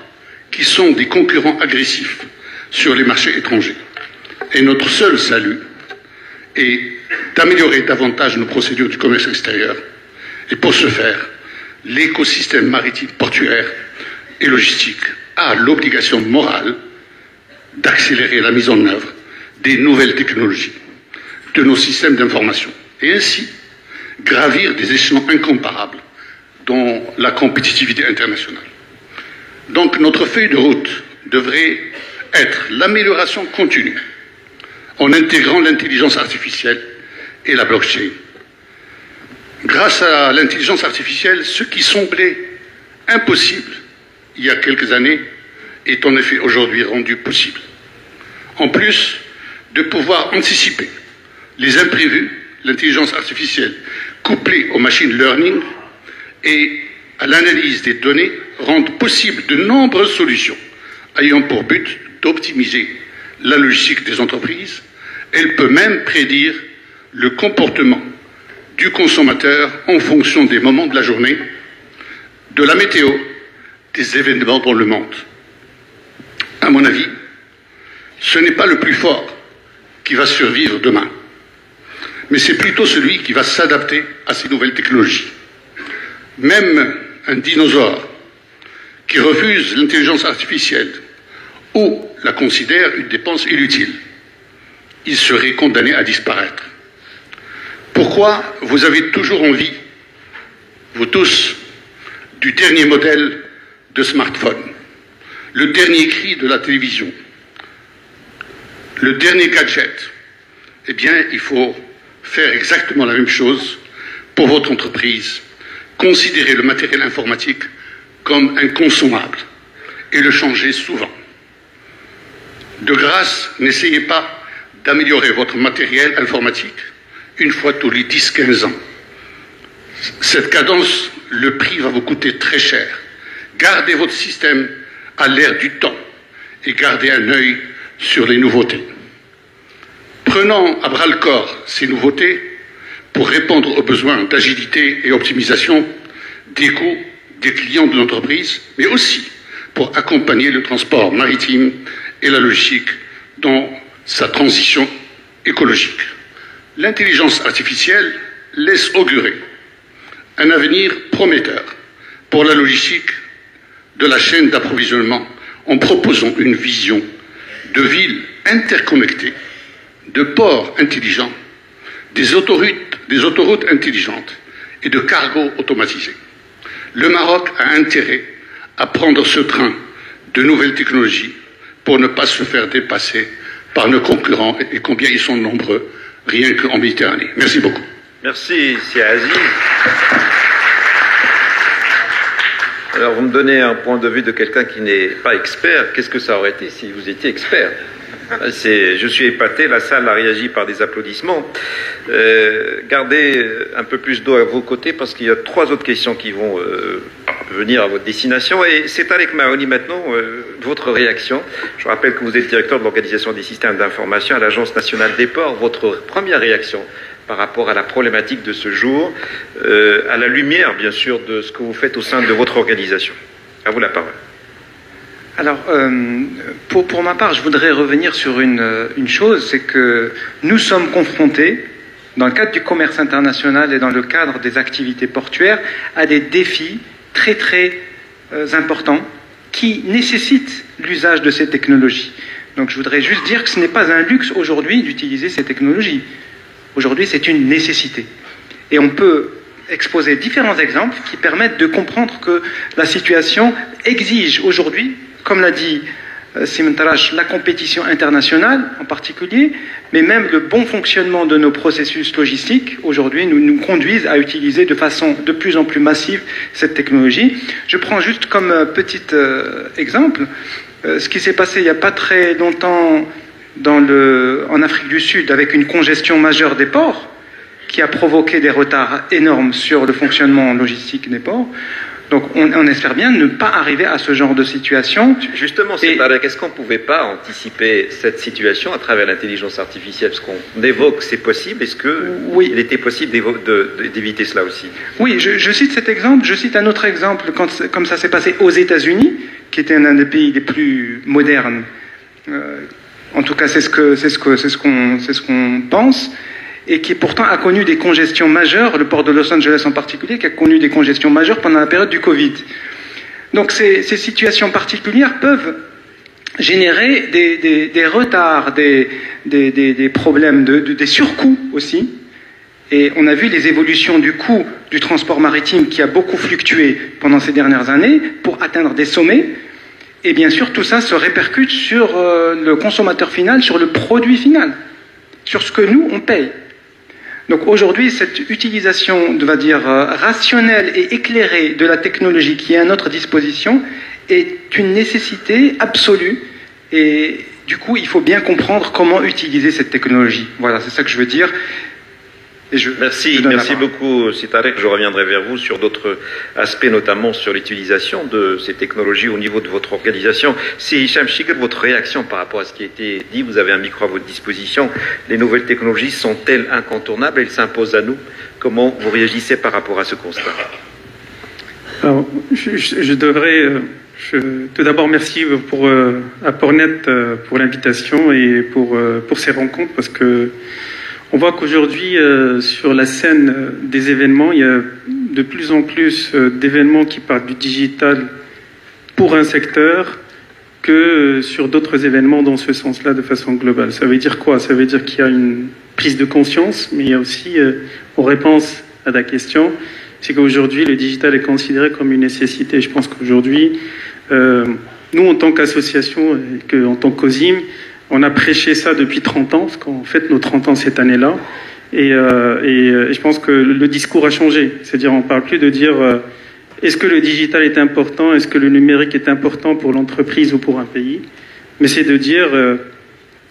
qui sont des concurrents agressifs sur les marchés étrangers. Et notre seul salut est d'améliorer davantage nos procédures du commerce extérieur. Et pour ce faire, l'écosystème maritime, portuaire et logistique a l'obligation morale d'accélérer la mise en œuvre des nouvelles technologies, de nos systèmes d'information, et ainsi gravir des échelons incomparables dans la compétitivité internationale. Donc notre feuille de route devrait être l'amélioration continue en intégrant l'intelligence artificielle et la blockchain. Grâce à l'intelligence artificielle, ce qui semblait impossible il y a quelques années est en effet aujourd'hui rendu possible. En plus de pouvoir anticiper les imprévus, l'intelligence artificielle couplée au machine learning et à l'analyse des données rend possible de nombreuses solutions ayant pour but d'optimiser la logistique des entreprises. Elle peut même prédire le comportement du consommateur en fonction des moments de la journée, de la météo, des événements dans le monde. À mon avis, ce n'est pas le plus fort qui va survivre demain, mais c'est plutôt celui qui va s'adapter à ces nouvelles technologies. Même un dinosaure qui refuse l'intelligence artificielle ou la considère une dépense inutile, il serait condamné à disparaître. Pourquoi vous avez toujours envie, vous tous, du dernier modèle de smartphone, le dernier cri de la télévision, le dernier gadget? Eh bien, il faut faire exactement la même chose pour votre entreprise. Considérez le matériel informatique comme inconsommable et le changer souvent. De grâce, n'essayez pas d'améliorer votre matériel informatique une fois tous les 10-15 ans. Cette cadence, le prix va vous coûter très cher. Gardez votre système à l'ère du temps et gardez un œil sur les nouveautés. Prenons à bras-le-corps ces nouveautés pour répondre aux besoins d'agilité et optimisation des coûts des clients de l'entreprise, mais aussi pour accompagner le transport maritime et la logistique dans sa transition écologique. L'intelligence artificielle laisse augurer un avenir prometteur pour la logistique de la chaîne d'approvisionnement en proposant une vision de villes interconnectées, de ports intelligents, des autoroutes intelligentes et de cargos automatisés. Le Maroc a intérêt à prendre ce train de nouvelles technologies pour ne pas se faire dépasser par nos concurrents et combien ils sont nombreux, rien qu'en Méditerranée. Merci beaucoup. Merci, Sia Aziz. Alors, vous me donnez un point de vue de quelqu'un qui n'est pas expert. Qu'est-ce que ça aurait été si vous étiez expert? Je suis épaté, la salle a réagi par des applaudissements. Gardez un peu plus d'eau à vos côtés parce qu'il y a 3 autres questions qui vont venir à votre destination. Et c'est Tarek Mahoni maintenant, votre réaction. Je rappelle que vous êtes directeur de l'organisation des systèmes d'information à l'Agence nationale des ports. Votre première réaction par rapport à la problématique de ce jour, à la lumière, bien sûr, de ce que vous faites au sein de votre organisation. À vous la parole. Alors, pour ma part, je voudrais revenir sur une chose, c'est que nous sommes confrontés, dans le cadre du commerce international et dans le cadre des activités portuaires, à des défis très très importants qui nécessitent l'usage de ces technologies. Donc je voudrais juste dire que ce n'est pas un luxe aujourd'hui d'utiliser ces technologies. Aujourd'hui, c'est une nécessité. Et on peut exposer différents exemples qui permettent de comprendre que la situation exige aujourd'hui, comme l'a dit Simon Tarash, la compétition internationale en particulier, mais même le bon fonctionnement de nos processus logistiques aujourd'hui nous conduisent à utiliser de façon de plus en plus massive cette technologie. Je prends juste comme petit exemple ce qui s'est passé il n'y a pas très longtemps en Afrique du Sud avec une congestion majeure des ports qui a provoqué des retards énormes sur le fonctionnement logistique des ports. Donc on espère bien ne pas arriver à ce genre de situation. Justement, est-ce qu'on ne pouvait pas anticiper cette situation à travers l'intelligence artificielle? Parce qu'on évoque c'est possible, est-ce qu'il était possible d'éviter cela aussi? Oui, je cite cet exemple, je cite un autre exemple, comme ça s'est passé aux États-Unis, qui était un des pays les plus modernes. En tout cas, c'est ce qu'on pense. Et qui pourtant a connu des congestions majeures, le port de Los Angeles en particulier, qui a connu des congestions majeures pendant la période du Covid. Donc ces situations particulières peuvent générer des retards, des problèmes, des surcoûts aussi. Et on a vu les évolutions du coût du transport maritime qui a beaucoup fluctué pendant ces dernières années pour atteindre des sommets. Et bien sûr, tout ça se répercute sur le consommateur final, sur le produit final, sur ce que nous, on paye. Donc aujourd'hui, cette utilisation, on va dire, rationnelle et éclairée de la technologie qui est à notre disposition est une nécessité absolue. Et du coup, il faut bien comprendre comment utiliser cette technologie. Voilà, c'est ça que je veux dire. Merci beaucoup, Sitarek. Je reviendrai vers vous sur d'autres aspects, notamment sur l'utilisation de ces technologies au niveau de votre organisation. Si Hicham Chikr, votre réaction par rapport à ce qui a été dit, vous avez un micro à votre disposition. Les nouvelles technologies sont-elles incontournables? Elles s'imposent à nous. Comment vous réagissez par rapport à ce constat? Alors, tout d'abord, merci à Portnet pour l'invitation et pour ces rencontres, parce que on voit qu'aujourd'hui, sur la scène des événements, il y a de plus en plus d'événements qui parlent du digital pour un secteur que sur d'autres événements dans ce sens-là de façon globale. Ça veut dire quoi? Ça veut dire qu'il y a une prise de conscience, mais il y a aussi, en réponse à ta question, c'est qu'aujourd'hui, le digital est considéré comme une nécessité. Je pense qu'aujourd'hui, nous, en tant qu'association, en tant qu'OSIM, on a prêché ça depuis 30 ans, parce qu'en fait, nos 30 ans cette année-là. Et je pense que le discours a changé. C'est-à-dire, on ne parle plus de dire est-ce que le digital est important, est-ce que le numérique est important pour l'entreprise ou pour un pays, mais c'est de dire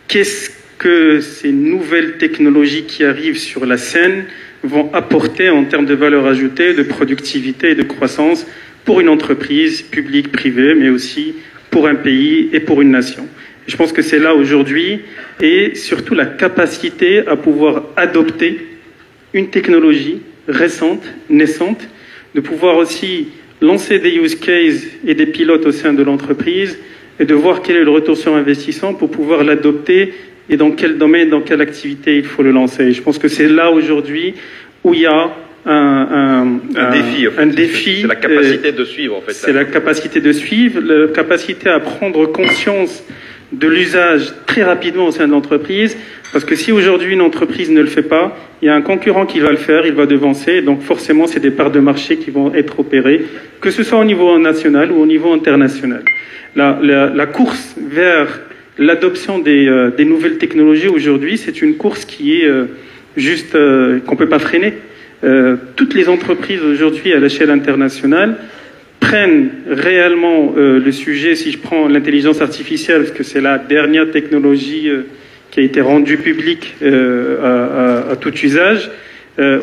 qu'est-ce que ces nouvelles technologies qui arrivent sur la scène vont apporter en termes de valeur ajoutée, de productivité et de croissance pour une entreprise publique, privée, mais aussi pour un pays et pour une nation. Je pense que c'est là aujourd'hui, et surtout la capacité à pouvoir adopter une technologie récente, naissante, de pouvoir aussi lancer des use cases et des pilotes au sein de l'entreprise et de voir quel est le retour sur investissement pour pouvoir l'adopter et dans quel domaine, dans quelle activité il faut le lancer. Et je pense que c'est là aujourd'hui où il y a un défi. En fait. Un défi. C'est la capacité de suivre, en fait. C'est la capacité de suivre, la capacité à prendre conscience de l'usage très rapidement au sein de l'entreprise. Parce que si aujourd'hui une entreprise ne le fait pas, il y a un concurrent qui va le faire, il va devancer. Donc forcément, c'est des parts de marché qui vont être opérées, que ce soit au niveau national ou au niveau international. La course vers l'adoption des nouvelles technologies aujourd'hui, c'est une course qui est juste qu'on peut pas freiner. Toutes les entreprises aujourd'hui à l'échelle internationale prennent réellement le sujet. Si je prends l'intelligence artificielle, parce que c'est la dernière technologie qui a été rendue publique à tout usage,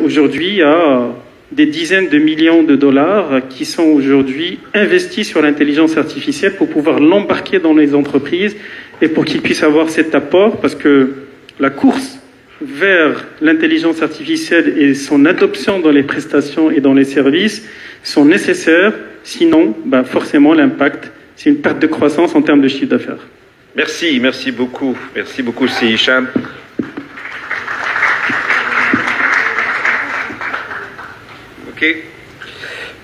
aujourd'hui il y a des dizaines de millions de dollars qui sont aujourd'hui investis sur l'intelligence artificielle pour pouvoir l'embarquer dans les entreprises et pour qu'ils puissent avoir cet apport, parce que la course vers l'intelligence artificielle et son adoption dans les prestations et dans les services sont nécessaires, sinon forcément l'impact, c'est une perte de croissance en termes de chiffre d'affaires. Merci beaucoup, c'est Hicham. Ok.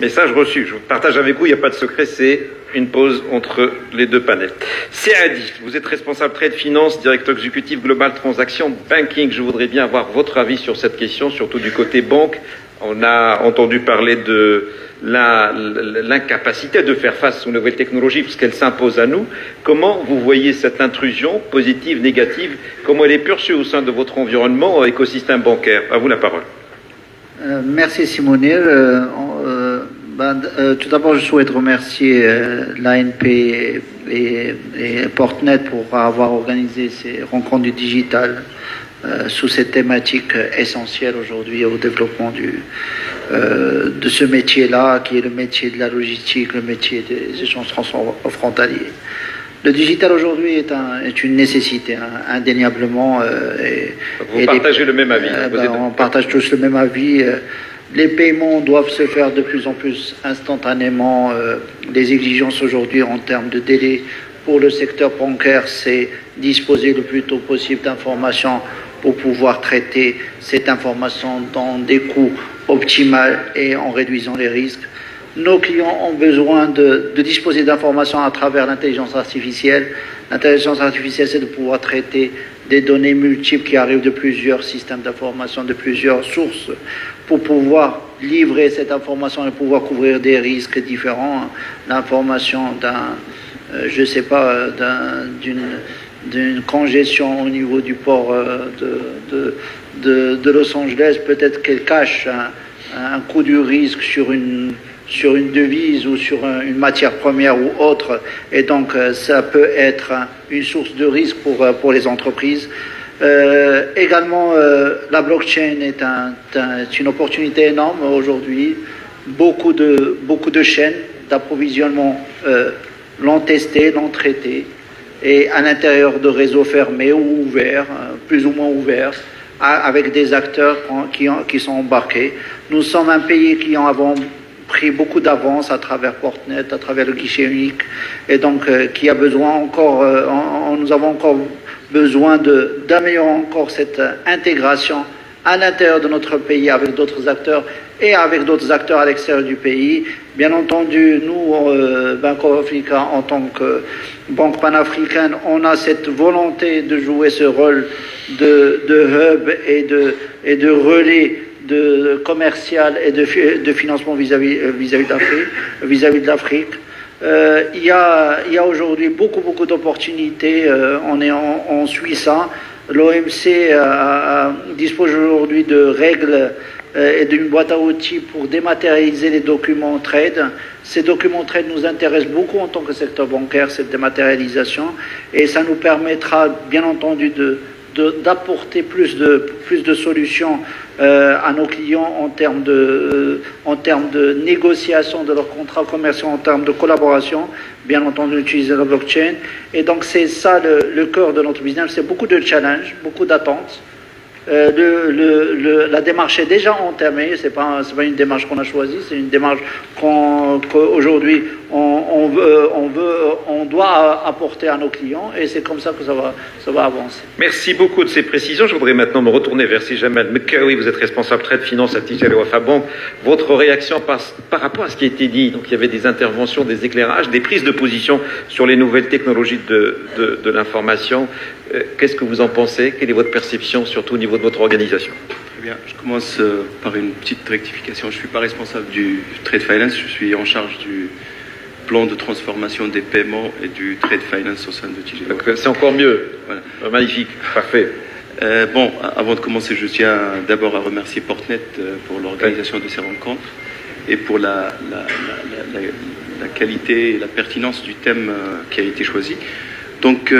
Message reçu. Je vous partage avec vous, il n'y a pas de secret, c'est une pause entre les deux panels. C'est Adi, vous êtes responsable trade finance, directeur exécutif global transaction banking. Je voudrais bien avoir votre avis sur cette question, surtout du côté banque. On a entendu parler de l'incapacité de faire face aux nouvelles technologies puisqu'elles s'imposent à nous. Comment vous voyez cette intrusion, positive, négative? Comment elle est perçue au sein de votre environnement, écosystème bancaire? À vous la parole. Merci Simonir. Tout d'abord, je souhaite remercier l'ANP et Portnet pour avoir organisé ces rencontres du digital sous cette thématique essentielle aujourd'hui au développement de ce métier-là, qui est le métier de la logistique, le métier des échanges transfrontaliers. Le digital aujourd'hui est une nécessité, indéniablement. Vous partagez le même avis. On partage tous le même avis. Les paiements doivent se faire de plus en plus instantanément. Les exigences aujourd'hui en termes de délai pour le secteur bancaire, c'est disposer le plus tôt possible d'informations pour pouvoir traiter cette information dans des coûts optimaux et en réduisant les risques. Nos clients ont besoin de disposer d'informations à travers l'intelligence artificielle. L'intelligence artificielle, c'est de pouvoir traiter des données multiples qui arrivent de plusieurs systèmes d'information, de plusieurs sources, pour pouvoir livrer cette information et pouvoir couvrir des risques différents. L'information d'une congestion au niveau du port de Los Angeles, peut-être qu'elle cache un coût du risque sur une devise ou sur une matière première ou autre, et donc ça peut être une source de risque pour les entreprises. Également, la blockchain est une opportunité énorme aujourd'hui. Beaucoup de chaînes d'approvisionnement l'ont testé, l'ont traité, et à l'intérieur de réseaux fermés ou ouverts, plus ou moins ouverts, avec des acteurs qui sont embarqués. Nous sommes un pays qui avons pris beaucoup d'avance à travers Portnet, à travers le guichet unique, et donc qui a besoin encore, nous avons encore besoin d'améliorer encore cette intégration à l'intérieur de notre pays avec d'autres acteurs et avec d'autres acteurs à l'extérieur du pays. Bien entendu, nous, Bank of Africa, en tant que banque panafricaine, on a cette volonté de jouer ce rôle de hub et de relais commercial et de financement vis-à-vis de l'Afrique. Il y a aujourd'hui beaucoup d'opportunités. On suit ça. L'OMC dispose aujourd'hui de règles et d'une boîte à outils pour dématérialiser les documents trade. Ces documents trade nous intéressent beaucoup en tant que secteur bancaire, cette dématérialisation, et ça nous permettra bien entendu d'apporter plus de solutions à nos clients en termes de négociation de leurs contrats commerciaux, en termes de collaboration, bien entendu utiliser la blockchain. Et donc c'est ça le cœur de notre business, c'est beaucoup de challenges, beaucoup d'attentes, La démarche est déjà entamée, c'est pas une démarche qu'on a choisie, c'est une démarche qu'aujourd'hui on doit apporter à nos clients, et c'est comme ça que ça va avancer. Merci beaucoup de ces précisions. Je voudrais maintenant me retourner vers Jamal Mekawi. Vous êtes responsable trade finance à Tijari Wafa Bank. Votre réaction par rapport à ce qui a été dit? Donc il y avait des interventions, des éclairages, des prises de position sur les nouvelles technologies de l'information. Qu'est-ce que vous en pensez? Quelle est votre perception, surtout au niveau de votre organisation? Très bien. Je commence par une petite rectification. Je ne suis pas responsable du trade finance. Je suis en charge du plan de transformation des paiements et du trade finance au sein de Tijari. Donc c'est encore mieux. Voilà. Magnifique. Parfait. Bon, avant de commencer, je tiens d'abord à remercier Portnet pour l'organisation de ces rencontres et pour la qualité et la pertinence du thème qui a été choisi. Donc,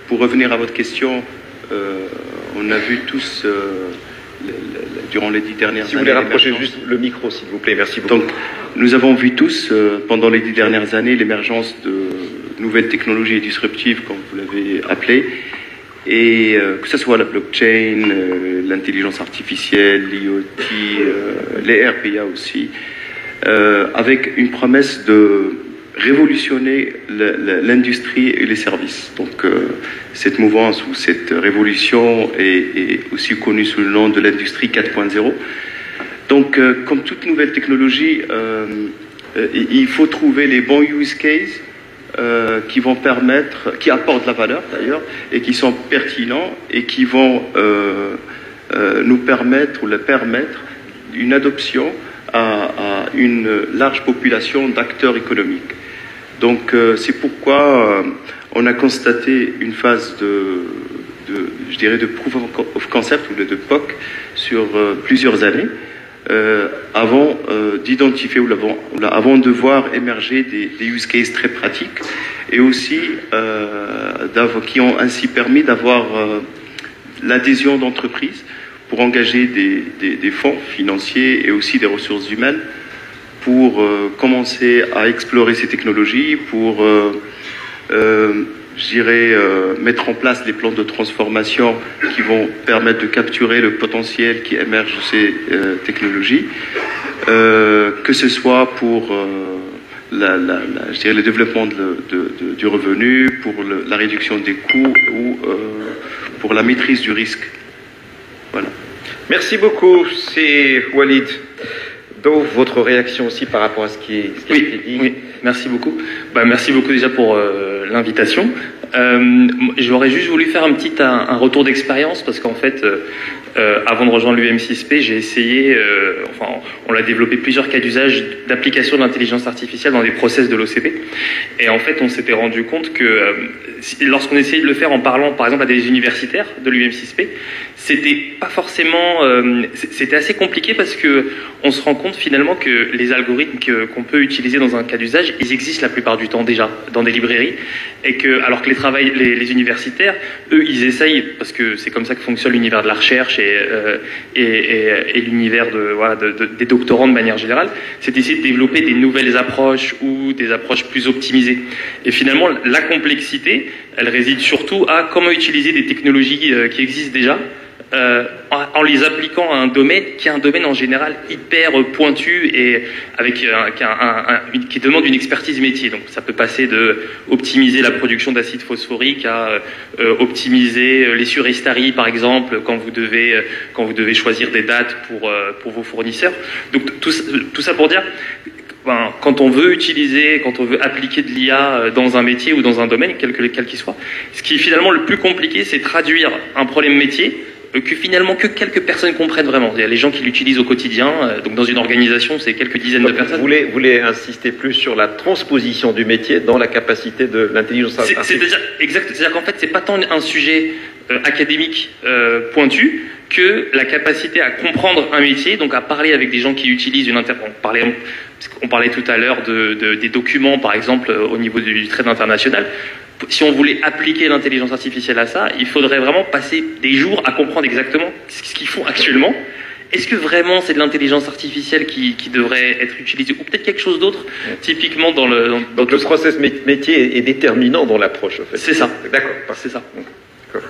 pour revenir à votre question, on a vu tous, durant les 10 dernières années... Si vous voulez rapprocher juste le micro, s'il vous plaît, merci beaucoup. Donc, nous avons vu tous, pendant les 10 dernières années, l'émergence de nouvelles technologies disruptives, comme vous l'avez appelé, et que ce soit la blockchain, l'intelligence artificielle, l'IoT, les RPA aussi, avec une promesse de révolutionner l'industrie et les services. Donc cette mouvance ou cette révolution est aussi connue sous le nom de l'industrie 4.0. Donc comme toute nouvelle technologie, il faut trouver les bons use cases qui vont permettre, qui apportent de la valeur d'ailleurs, et qui sont pertinents et qui vont nous permettre une adoption à une large population d'acteurs économiques. Donc c'est pourquoi on a constaté une phase je dirais de proof of concept ou de POC sur plusieurs années avant d'identifier ou avant de voir émerger des use cases très pratiques et aussi qui ont ainsi permis d'avoir l'adhésion d'entreprises pour engager des fonds financiers et aussi des ressources humaines pour commencer à explorer ces technologies, pour, je dirais, mettre en place les plans de transformation qui vont permettre de capturer le potentiel qui émerge de ces technologies, que ce soit pour je dirais, le développement du revenu, pour la réduction des coûts ou pour la maîtrise du risque. Voilà. Merci beaucoup, c'est Walid. Donc, votre réaction aussi par rapport à ce qui a été dit. Oui, merci beaucoup. Merci beaucoup déjà pour l'invitation. J'aurais juste voulu faire un retour d'expérience parce qu'en fait, avant de rejoindre l'UM6P, j'ai essayé, on a développé plusieurs cas d'usage d'application de l'intelligence artificielle dans les process de l'OCP. Et en fait, on s'était rendu compte que lorsqu'on essayait de le faire en parlant, par exemple, à des universitaires de l'UM6P, c'était pas forcément, c'était assez compliqué parce que on se rend compte finalement que les algorithmes qu'on peut utiliser dans un cas d'usage, ils existent la plupart du temps déjà dans des librairies, et que alors que les universitaires, eux, ils essayent, parce que c'est comme ça que fonctionne l'univers de la recherche et l'univers des doctorants de manière générale, c'est d'essayer de développer des nouvelles approches ou des approches plus optimisées. Et finalement, la complexité, elle réside surtout à comment utiliser des technologies qui existent déjà, en les appliquant à un domaine qui est un domaine en général hyper pointu et avec qui demande une expertise métier. Donc ça peut passer de optimiser la production d'acide phosphorique à optimiser les surestaries par exemple quand vous devez choisir des dates pour vos fournisseurs. Donc tout ça pour dire, quand on veut appliquer de l'IA dans un métier ou dans un domaine, quel qu'il soit, ce qui est finalement le plus compliqué, c'est traduire un problème métier que finalement que quelques personnes comprennent vraiment. Il y a les gens qui l'utilisent au quotidien, donc dans une organisation, c'est quelques dizaines de personnes. Vous voulez insister plus sur la transposition du métier dans la capacité de l'intelligence artificielle. C'est-à-dire qu'en fait, c'est pas tant un sujet académique pointu que la capacité à comprendre un métier, donc à parler avec des gens qui utilisent on parlait tout à l'heure des documents, par exemple, au niveau du trade international. Si on voulait appliquer l'intelligence artificielle à ça, il faudrait vraiment passer des jours à comprendre exactement ce qu'ils font actuellement. Est-ce que vraiment c'est de l'intelligence artificielle qui devrait être utilisée ou peut-être quelque chose d'autre, typiquement dans le process métier est déterminant dans l'approche, en fait. C'est ça. D'accord. C'est ça. D'accord.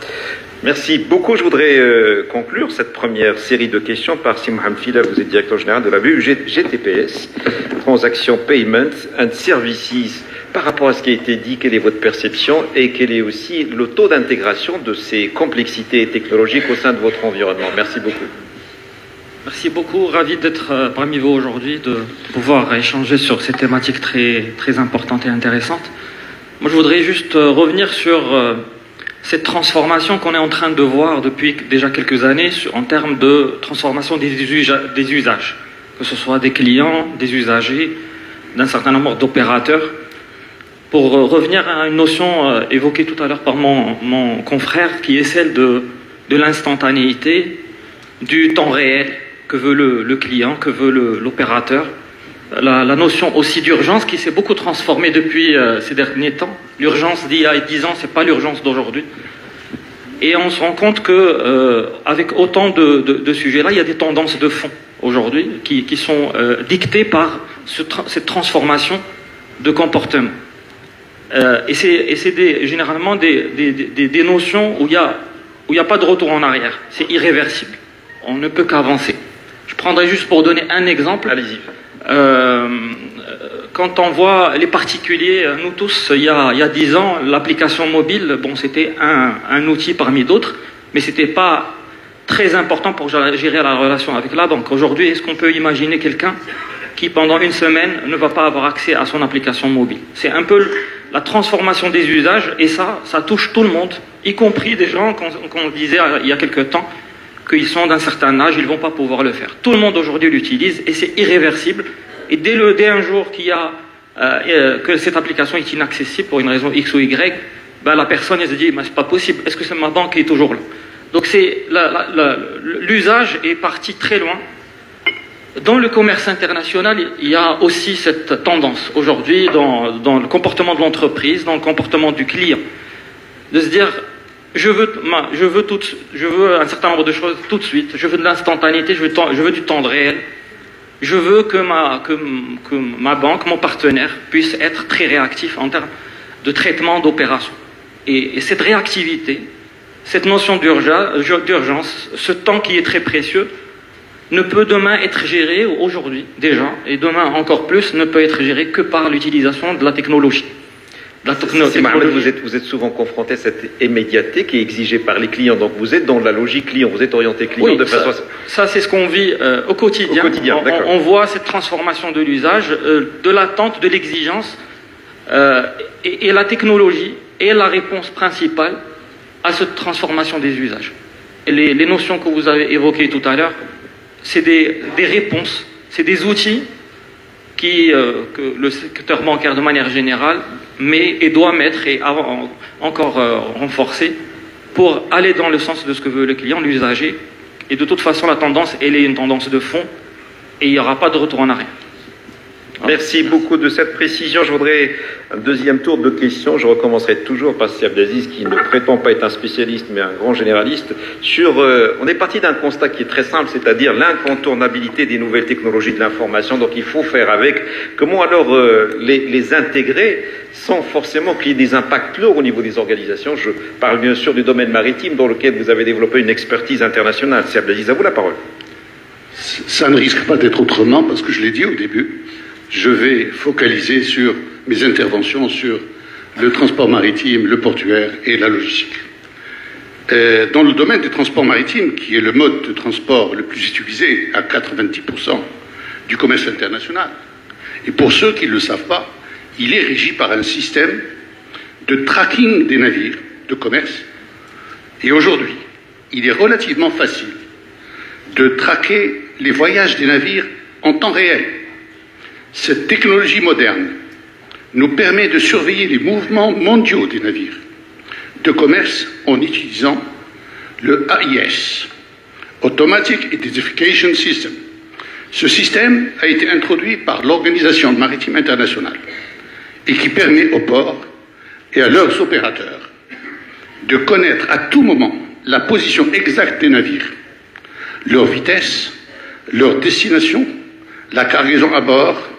Merci beaucoup. Je voudrais conclure cette première série de questions par Si Mohamed Fila, vous êtes directeur général de la BU GTPS, Transaction Payments and Services. Par rapport à ce qui a été dit, quelle est votre perception et quel est aussi le taux d'intégration de ces complexités technologiques au sein de votre environnement? Merci beaucoup. Merci beaucoup, ravi d'être parmi vous aujourd'hui, de pouvoir échanger sur ces thématiques très importantes et intéressantes. Moi, je voudrais juste revenir sur cette transformation qu'on est en train de voir depuis déjà quelques années en termes de transformation des usages, que ce soit des clients, des usagers, d'un certain nombre d'opérateurs. Pour revenir à une notion évoquée tout à l'heure par mon confrère, qui est celle de l'instantanéité, du temps réel que veut le client, que veut l'opérateur. La notion aussi d'urgence qui s'est beaucoup transformée depuis ces derniers temps. L'urgence d'il y a 10 ans, ce n'est pas l'urgence d'aujourd'hui. Et on se rend compte que avec autant de sujets-là, il y a des tendances de fond aujourd'hui qui sont dictées par cette transformation de comportement. Et c'est généralement des notions où il n'y a pas de retour en arrière. C'est irréversible. On ne peut qu'avancer. Je prendrai juste pour donner un exemple. Allez-y. Quand on voit les particuliers, nous tous, il y a 10 ans, l'application mobile, bon, c'était un outil parmi d'autres, mais ce n'était pas très important pour gérer la relation avec la banque. Aujourd'hui, est-ce qu'on peut imaginer quelqu'un qui, pendant une semaine, ne va pas avoir accès à son application mobile? C'est un peu la transformation des usages, et ça touche tout le monde, y compris des gens qu'on disait il y a quelque temps qu'ils sont d'un certain âge, ils ne vont pas pouvoir le faire. Tout le monde aujourd'hui l'utilise, et c'est irréversible. Et dès un jour que cette application est inaccessible pour une raison X ou Y, ben la personne elle se dit, c'est pas possible, est-ce que c'est ma banque qui est toujours là? Donc l'usage est parti très loin. Dans le commerce international, il y a aussi cette tendance aujourd'hui dans le comportement de l'entreprise, dans le comportement du client, de se dire, je veux un certain nombre de choses tout de suite, je veux de l'instantanéité, je veux du temps réel. Je veux que ma banque, mon partenaire, puisse être très réactif en termes de traitement d'opération. Et cette réactivité, cette notion d'urgence, ce temps qui est très précieux, ne peut demain être géré, aujourd'hui déjà, et demain encore plus, ne peut être géré que par l'utilisation de la technologie. Mohamed, vous êtes souvent confronté à cette immédiateté qui est exigée par les clients. Donc vous êtes dans la logique client, vous êtes orienté client oui, de façon... Ça c'est ce qu'on vit au quotidien. On voit cette transformation de l'usage, de l'attente, de l'exigence, et la technologie est la réponse principale à cette transformation des usages. Et les notions que vous avez évoquées tout à l'heure, c'est des réponses, c'est des outils que le secteur bancaire de manière générale met et doit mettre et encore renforcer pour aller dans le sens de ce que veut le client, l'usager. Et de toute façon, la tendance, elle est une tendance de fond et il n'y aura pas de retour en arrière. Merci beaucoup de cette précision. Je voudrais un deuxième tour de questions. Je recommencerai toujours par Si Abdelaziz, qui ne prétend pas être un spécialiste, mais un grand généraliste. On est parti d'un constat qui est très simple, c'est-à-dire l'incontournabilité des nouvelles technologies de l'information. Donc il faut faire avec. Comment alors les intégrer sans forcément qu'il y ait des impacts lourds au niveau des organisations? Je parle bien sûr du domaine maritime, dans lequel vous avez développé une expertise internationale. Si Abdelaziz, à vous la parole. Ça ne risque pas d'être autrement, parce que je l'ai dit au début. Je vais focaliser sur mes interventions sur le transport maritime, le portuaire et la logistique. Dans le domaine des transports maritimes, qui est le mode de transport le plus utilisé à 90% du commerce international, et pour ceux qui ne le savent pas, il est régi par un système de tracking des navires de commerce. Et aujourd'hui, il est relativement facile de traquer les voyages des navires en temps réel. Cette technologie moderne nous permet de surveiller les mouvements mondiaux des navires de commerce en utilisant le AIS, Automatic Identification System. Ce système a été introduit par l'Organisation maritime internationale et qui permet aux ports et à leurs opérateurs de connaître à tout moment la position exacte des navires, leur vitesse, leur destination, la cargaison à bord,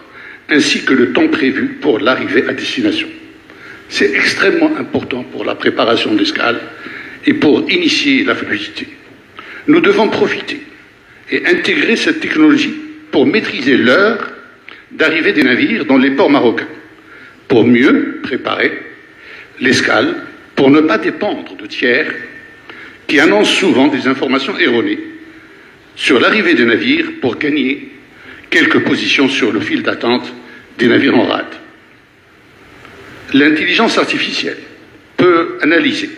ainsi que le temps prévu pour l'arrivée à destination. C'est extrêmement important pour la préparation d'escale et pour initier la fluidité. Nous devons profiter et intégrer cette technologie pour maîtriser l'heure d'arrivée des navires dans les ports marocains, pour mieux préparer l'escale, pour ne pas dépendre de tiers qui annoncent souvent des informations erronées sur l'arrivée des navires pour gagner quelques positions sur le fil d'attente des navires en rade. L'intelligence artificielle peut analyser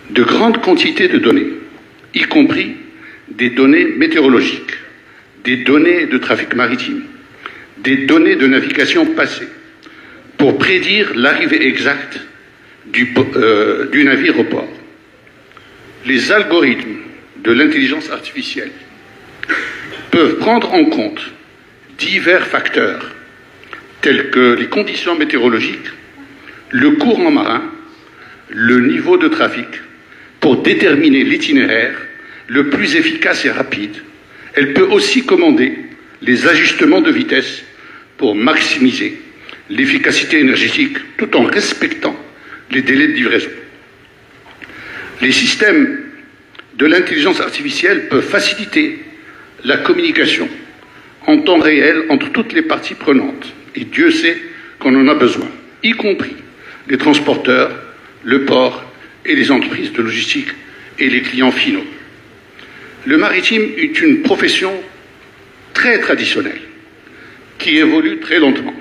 de grandes quantités de données, y compris des données météorologiques, des données de trafic maritime, des données de navigation passée, pour prédire l'arrivée exacte du navire au port. Les algorithmes de l'intelligence artificielle peuvent prendre en compte divers facteurs tels que les conditions météorologiques, le courant marin, le niveau de trafic, pour déterminer l'itinéraire le plus efficace et rapide. Elle peut aussi commander les ajustements de vitesse pour maximiser l'efficacité énergétique tout en respectant les délais de livraison. Les systèmes de l'intelligence artificielle peuvent faciliter la communication en temps réel entre toutes les parties prenantes. Et Dieu sait qu'on en a besoin, y compris les transporteurs, le port et les entreprises de logistique et les clients finaux. Le maritime est une profession très traditionnelle qui évolue très lentement.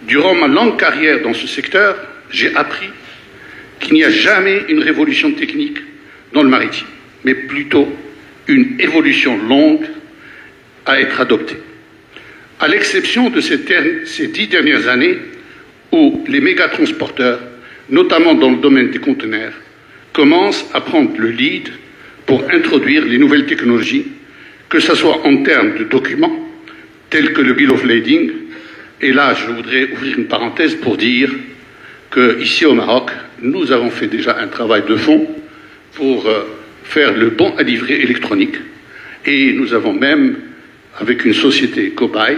Durant ma longue carrière dans ce secteur, j'ai appris qu'il n'y a jamais une révolution technique dans le maritime, mais plutôt une évolution longue à être adoptée. À l'exception de ces 10 dernières années où les mégatransporteurs, notamment dans le domaine des conteneurs, commencent à prendre le lead pour introduire les nouvelles technologies, que ce soit en termes de documents tels que le Bill of Lading. Et là, je voudrais ouvrir une parenthèse pour dire qu'ici au Maroc, nous avons fait déjà un travail de fond pour faire le bon à livrer électronique. Et nous avons même, avec une société cobaye,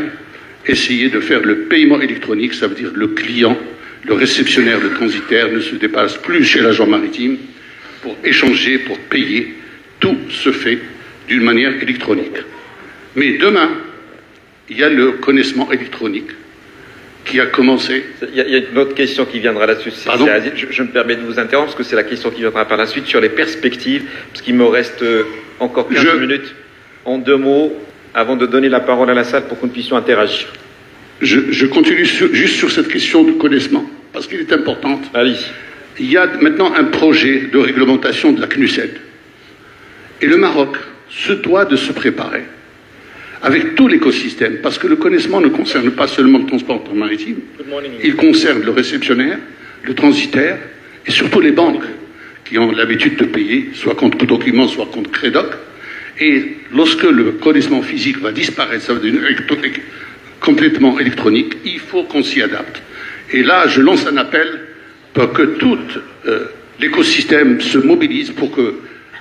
essayé de faire le paiement électronique, ça veut dire le client, le réceptionnaire, le transitaire ne se déplace plus chez l'agent maritime pour échanger, pour payer. Tout se fait d'une manière électronique. Mais demain, il y a le connaissement électronique qui a commencé. Il y a une autre question qui viendra là-dessus. Je me permets de vous interrompre parce que c'est la question qui viendra par la suite sur les perspectives, parce qu'il me reste encore 15 minutes. En 2 mots, avant de donner la parole à la salle pour que nous puissions interagir. Je continue juste sur cette question de connaissement, parce qu'elle est importante. Allez. Il y a maintenant un projet de réglementation de la CNUSED. Et le Maroc se doit de se préparer avec tout l'écosystème, parce que le connaissement ne concerne pas seulement le transport maritime, il concerne le réceptionnaire, le transitaire et surtout les banques qui ont l'habitude de payer, soit contre document, soit contre crédoc. Et lorsque le connaissement physique va disparaître, ça va devenir complètement électronique, il faut qu'on s'y adapte. Et là, je lance un appel pour que tout l'écosystème se mobilise pour que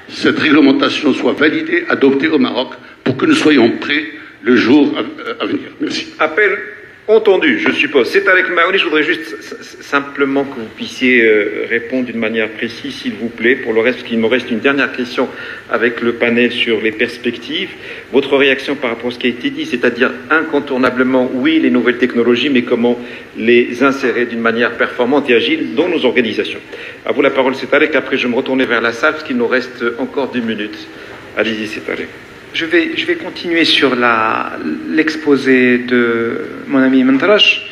cette réglementation soit validée, adoptée au Maroc, pour que nous soyons prêts le jour à venir. Merci. Appel entendu, je suppose. C'est avec Maoni. Je voudrais juste simplement que vous puissiez répondre d'une manière précise, s'il vous plaît. Pour le reste, parce qu'il me reste une dernière question avec le panel sur les perspectives. Votre réaction par rapport à ce qui a été dit, c'est-à-dire incontournablement, oui, les nouvelles technologies, mais comment les insérer d'une manière performante et agile dans nos organisations. À vous la parole, c'est Alec. Après, je me retourner vers la salle, parce qu'il nous reste encore 10 minutes. Allez-y, c'est Alec. Je vais continuer sur l'exposé de mon ami Mentrache,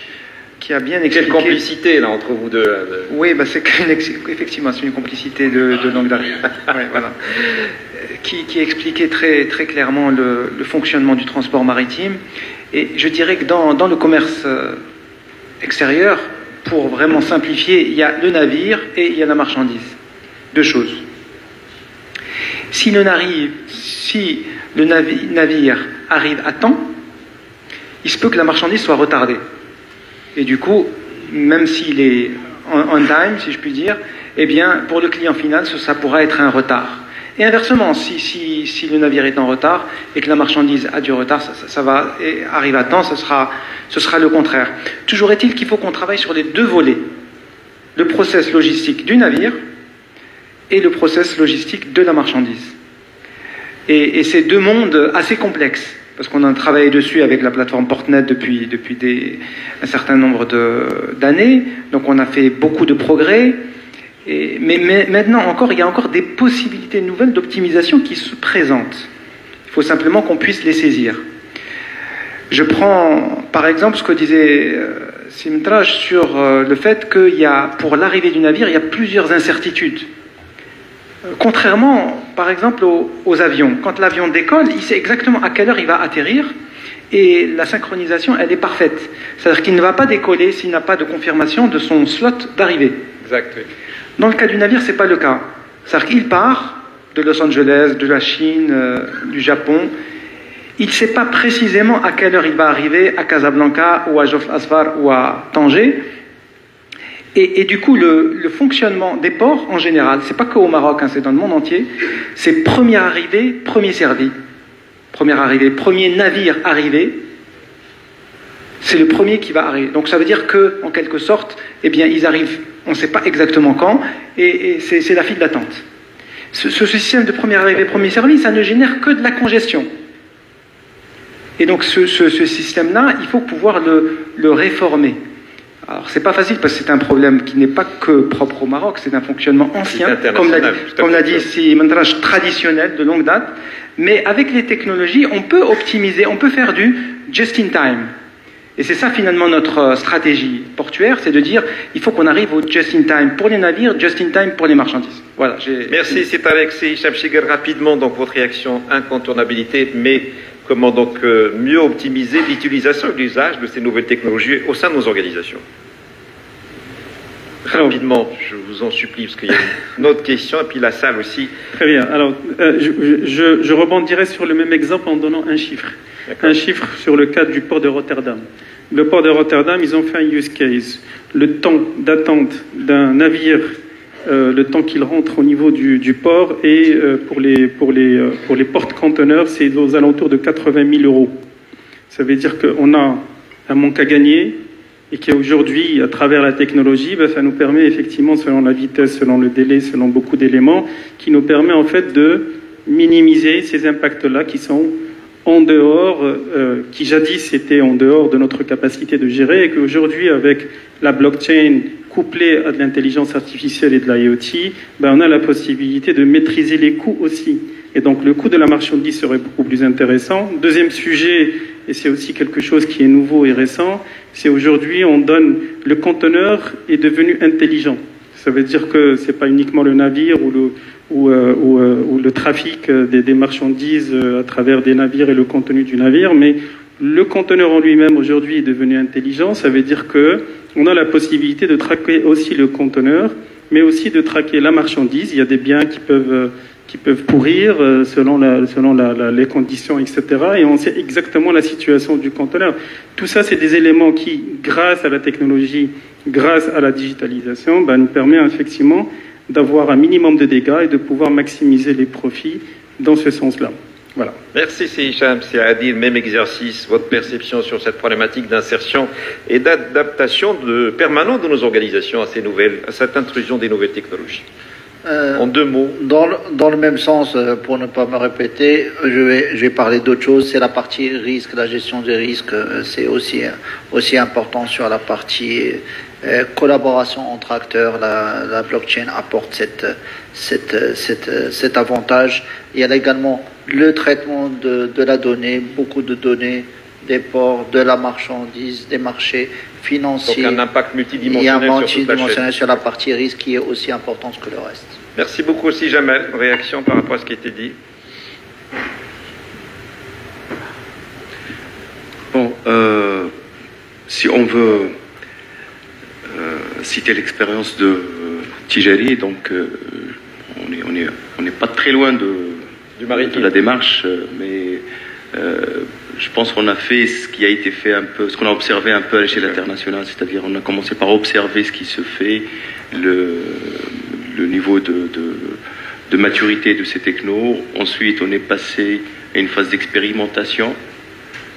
qui a bien expliqué... Quelle complicité, là, entre vous deux. Oui, bah, effectivement, c'est une complicité de longue date. Ouais, voilà. Qui expliquait très, très clairement le fonctionnement du transport maritime. Et je dirais que dans le commerce extérieur, pour vraiment simplifier, il y a le navire et il y a la marchandise. 2 choses. Si le navire arrive à temps, il se peut que la marchandise soit retardée. Et du coup, même s'il est on time, si je puis dire, eh bien, pour le client final, ça pourra être un retard. Et inversement, si le navire est en retard et que la marchandise a du retard, ça va et arrive à temps, ce sera le contraire. Toujours est-il qu'il faut qu'on travaille sur les 2 volets. Le process logistique du navire et le process logistique de la marchandise. Et c'est deux mondes assez complexes, parce qu'on a travaillé dessus avec la plateforme Portnet depuis un certain nombre d'années, donc on a fait beaucoup de progrès, mais maintenant encore, il y a encore des possibilités nouvelles d'optimisation qui se présentent. Il faut simplement qu'on puisse les saisir. Je prends par exemple ce que disait Simtraj sur le fait qu'il y a, pour l'arrivée du navire, il y a plusieurs incertitudes. Contrairement, par exemple, aux avions. Quand l'avion décolle, il sait exactement à quelle heure il va atterrir et la synchronisation, elle est parfaite. C'est-à-dire qu'il ne va pas décoller s'il n'a pas de confirmation de son slot d'arrivée. Exact. Oui. Dans le cas du navire, ce n'est pas le cas. C'est-à-dire qu'il part de Los Angeles, de la Chine, du Japon. Il ne sait pas précisément à quelle heure il va arriver à Casablanca ou à Jof Asfar ou à Tanger. Et du coup, le fonctionnement des ports, en général, c'est pas qu'au Maroc, hein, c'est dans le monde entier, c'est première arrivée, premier servi. Première arrivée, premier navire arrivé, c'est le premier qui va arriver. Donc ça veut dire que, en quelque sorte, eh bien, ils arrivent, on ne sait pas exactement quand, et c'est la file d'attente. Ce système de première arrivée, premier servi, ça ne génère que de la congestion. Et donc ce système-là, il faut pouvoir le réformer. Alors c'est pas facile parce que c'est un problème qui n'est pas que propre au Maroc, c'est un fonctionnement ancien, comme l'a dit ici, un traditionnel de longue date, mais avec les technologies, on peut optimiser, on peut faire du just-in-time. Et c'est ça finalement notre stratégie portuaire, c'est de dire il faut qu'on arrive au just-in-time pour les navires, just-in-time pour les marchandises. Voilà. Merci, c'est Alexis Hicham-Shiguel. Rapidement, donc votre réaction, incontournabilité, mais comment donc mieux optimiser l'utilisation et l'usage de ces nouvelles technologies au sein de nos organisations? Rapidement, je vous en supplie, parce qu'il y a une autre question, et puis la salle aussi. Très bien. Alors, je rebondirai sur le même exemple en donnant un chiffre. Un chiffre sur le cadre du port de Rotterdam. Le port de Rotterdam, ils ont fait un use case. Le temps d'attente d'un navire, le temps qu'il rentre au niveau du port, et pour les porte-conteneurs, c'est aux alentours de 80 000 €. Ça veut dire qu'on a un manque à gagner, et qu'aujourd'hui, à travers la technologie, ça nous permet effectivement, selon la vitesse, selon le délai, selon beaucoup d'éléments, qui nous permet en fait de minimiser ces impacts-là qui sont en dehors, qui jadis étaient en dehors de notre capacité de gérer, et qu'aujourd'hui, avec la blockchain couplée à de l'intelligence artificielle et de l'IoT, on a la possibilité de maîtriser les coûts aussi. Et donc le coût de la marchandise serait beaucoup plus intéressant. Deuxième sujet, et c'est aussi quelque chose qui est nouveau et récent, c'est aujourd'hui le conteneur est devenu intelligent. Ça veut dire que c'est pas uniquement le navire ou le trafic des marchandises à travers des navires et le contenu du navire, mais le conteneur en lui-même aujourd'hui est devenu intelligent. Ça veut dire que on a la possibilité de traquer aussi le conteneur, mais aussi de traquer la marchandise. Il y a des biens qui peuvent pourrir selon les conditions, etc. Et on sait exactement la situation du conteneur. Tout ça, c'est des éléments qui, grâce à la technologie, grâce à la digitalisation, nous permet effectivement d'avoir un minimum de dégâts et de pouvoir maximiser les profits dans ce sens-là. Voilà. Merci, c'est Hicham, c'est Adil, même exercice, votre perception sur cette problématique d'insertion et d'adaptation permanente de nos organisations à cette intrusion des nouvelles technologies. En deux mots. Dans le même sens, pour ne pas me répéter, je vais parler d'autre chose, c'est la partie risque, la gestion des risques, c'est aussi important sur la partie collaboration entre acteurs. La blockchain apporte cet avantage. Il y a également le traitement de la donnée, beaucoup de données, des ports, de la marchandise, des marchés financiers. Donc un impact multidimensionnel, il y a un multidimensionnel sur la partie risque qui est aussi importante que le reste. Merci beaucoup aussi, Jamel. Réaction par rapport à ce qui a été dit. Bon, si on veut citer l'expérience de Tijari, donc on n'est pas très loin de la démarche, mais je pense qu'on a fait ce qui a été fait un peu, ce qu'on a observé un peu à l'échelle internationale, c'est-à-dire on a commencé par observer ce qui se fait, le niveau de maturité de ces technos. Ensuite, on est passé à une phase d'expérimentation,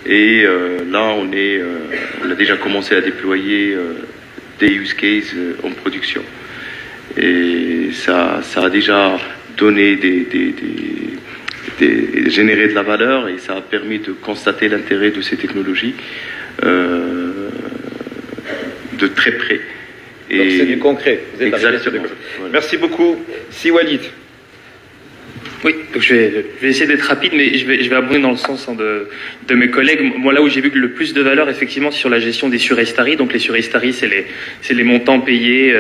et là, on a déjà commencé à déployer des use cases en production. Et ça a déjà donné généré de la valeur et ça a permis de constater l'intérêt de ces technologies de très près. Donc c'est du concret. Vous êtes exactement. Voilà. Merci beaucoup. Si Walid. Oui, donc je vais essayer d'être rapide, mais je vais abonder dans le sens de mes collègues. Moi, là où j'ai vu le plus de valeur, effectivement, c'est sur la gestion des surestaries. Donc les surestaries, c'est les montants payés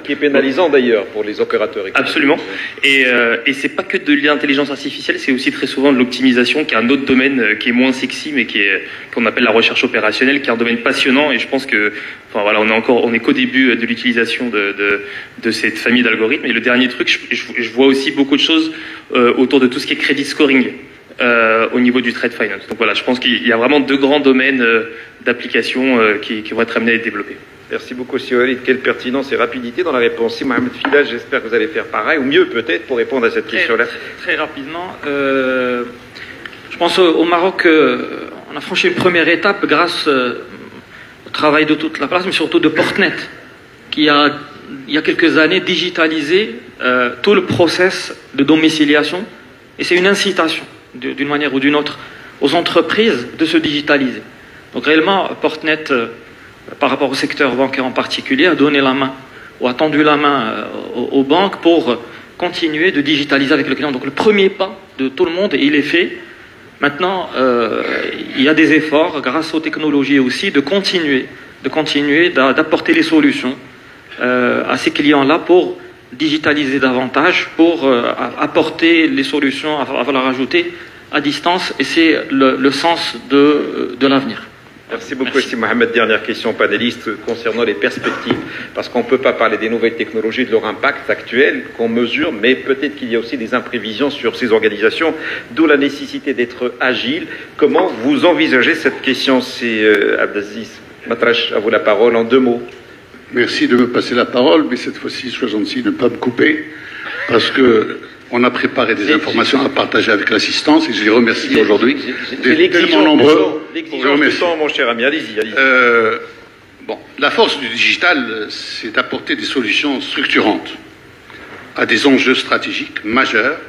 qui est pénalisant d'ailleurs pour les opérateurs. Absolument. Et c'est pas que de l'intelligence artificielle, c'est aussi très souvent de l'optimisation, qui est un autre domaine qui est moins sexy, mais qu'on appelle la recherche opérationnelle, qui est un domaine passionnant. Et je pense que, enfin voilà, on est qu'au début de l'utilisation de cette famille d'algorithmes. Et le dernier truc, je vois aussi beaucoup de choses autour de tout ce qui est credit scoring au niveau du trade finance. Donc voilà, je pense qu'il y a vraiment deux grands domaines d'application qui vont être amenés à être développés. Merci beaucoup, Sir Walid. Quelle pertinence et rapidité dans la réponse. Si Mohamed Fidal, j'espère que vous allez faire pareil, ou mieux peut-être, pour répondre à cette question-là. Très rapidement, je pense au Maroc, on a franchi une première étape grâce au travail de toute la place, mais surtout de Portnet, qui a, il y a quelques années, digitalisé tout le process de domiciliation. Et c'est une incitation, d'une manière ou d'une autre, aux entreprises de se digitaliser. Donc réellement, Portnet, par rapport au secteur bancaire en particulier, a donné la main, ou a tendu la main aux banques pour continuer de digitaliser avec le client. Donc le premier pas de tout le monde, il est fait. Maintenant, il y a des efforts, grâce aux technologies aussi, de continuer d'apporter les solutions à ces clients-là pour digitaliser davantage, pour apporter les solutions à valeur ajoutée à distance, et c'est le sens de l'avenir. Merci beaucoup, Merci Mohamed. Dernière question panéliste concernant les perspectives, parce qu'on ne peut pas parler des nouvelles technologies, de leur impact actuel qu'on mesure, mais peut-être qu'il y a aussi des imprévisions sur ces organisations, d'où la nécessité d'être agile. Comment vous envisagez cette question? C'est Abdelaziz Matrache, à vous la parole en 2 mots. Merci de me passer la parole, mais cette fois-ci, sois gentil de ne pas me couper, parce que on a préparé des informations à partager avec l'assistance, et je les remercie aujourd'hui d'être tellement nombreux. L'exigence du temps, mon cher ami, allez-y. Bon, la force du digital, c'est d'apporter des solutions structurantes à des enjeux stratégiques majeurs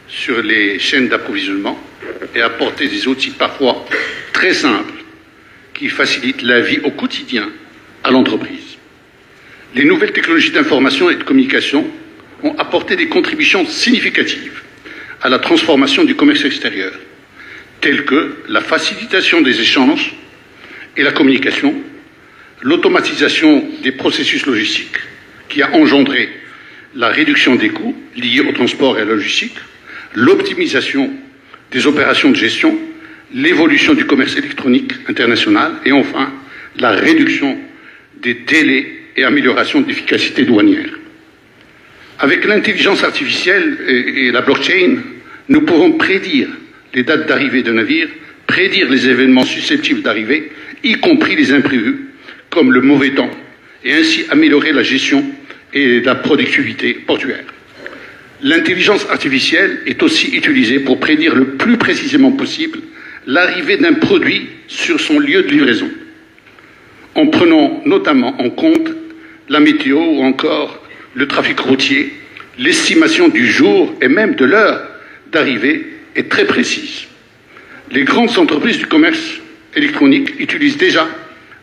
sur les chaînes d'approvisionnement et apporter des outils parfois très simples qui facilitent la vie au quotidien à l'entreprise. Les nouvelles technologies d'information et de communication ont apporté des contributions significatives à la transformation du commerce extérieur, telles que la facilitation des échanges et la communication, l'automatisation des processus logistiques qui a engendré la réduction des coûts liés au transport et à la logistique, l'optimisation des opérations de gestion, l'évolution du commerce électronique international et enfin la réduction des délais et amélioration de l'efficacité douanière. Avec l'intelligence artificielle et la blockchain, nous pouvons prédire les dates d'arrivée de navires, prédire les événements susceptibles d'arriver, y compris les imprévus, comme le mauvais temps, et ainsi améliorer la gestion et la productivité portuaire. L'intelligence artificielle est aussi utilisée pour prédire le plus précisément possible l'arrivée d'un produit sur son lieu de livraison, en prenant notamment en compte la météo ou encore le trafic routier. L'estimation du jour et même de l'heure d'arrivée est très précise. Les grandes entreprises du commerce électronique utilisent déjà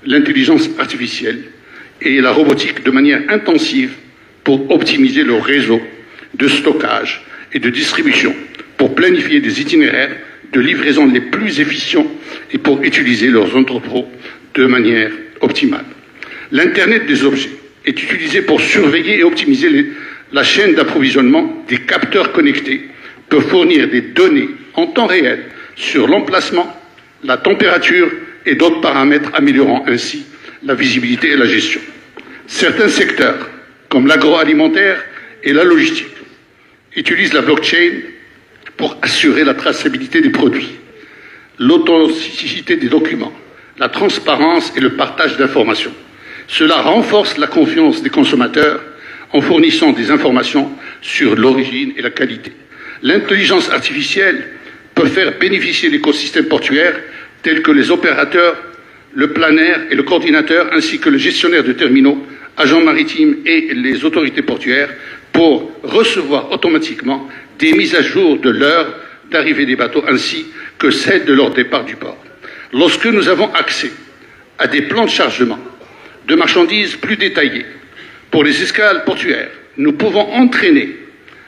l'intelligence artificielle et la robotique de manière intensive pour optimiser leur réseau de stockage et de distribution, pour planifier des itinéraires de livraison les plus efficients et pour utiliser leurs entrepôts de manière optimale. L'Internet des objets est utilisé pour surveiller et optimiser la chaîne d'approvisionnement. Des capteurs connectés peuvent fournir des données en temps réel sur l'emplacement, la température et d'autres paramètres, améliorant ainsi la visibilité et la gestion. Certains secteurs, comme l'agroalimentaire et la logistique, utilisent la blockchain pour assurer la traçabilité des produits, l'authenticité des documents, la transparence et le partage d'informations. Cela renforce la confiance des consommateurs en fournissant des informations sur l'origine et la qualité. L'intelligence artificielle peut faire bénéficier l'écosystème portuaire tels que les opérateurs, le planeur et le coordinateur, ainsi que le gestionnaire de terminaux, agents maritimes et les autorités portuaires pour recevoir automatiquement des mises à jour de l'heure d'arrivée des bateaux ainsi que celle de leur départ du port. Lorsque nous avons accès à des plans de chargement de marchandises plus détaillés pour les escales portuaires, nous pouvons entraîner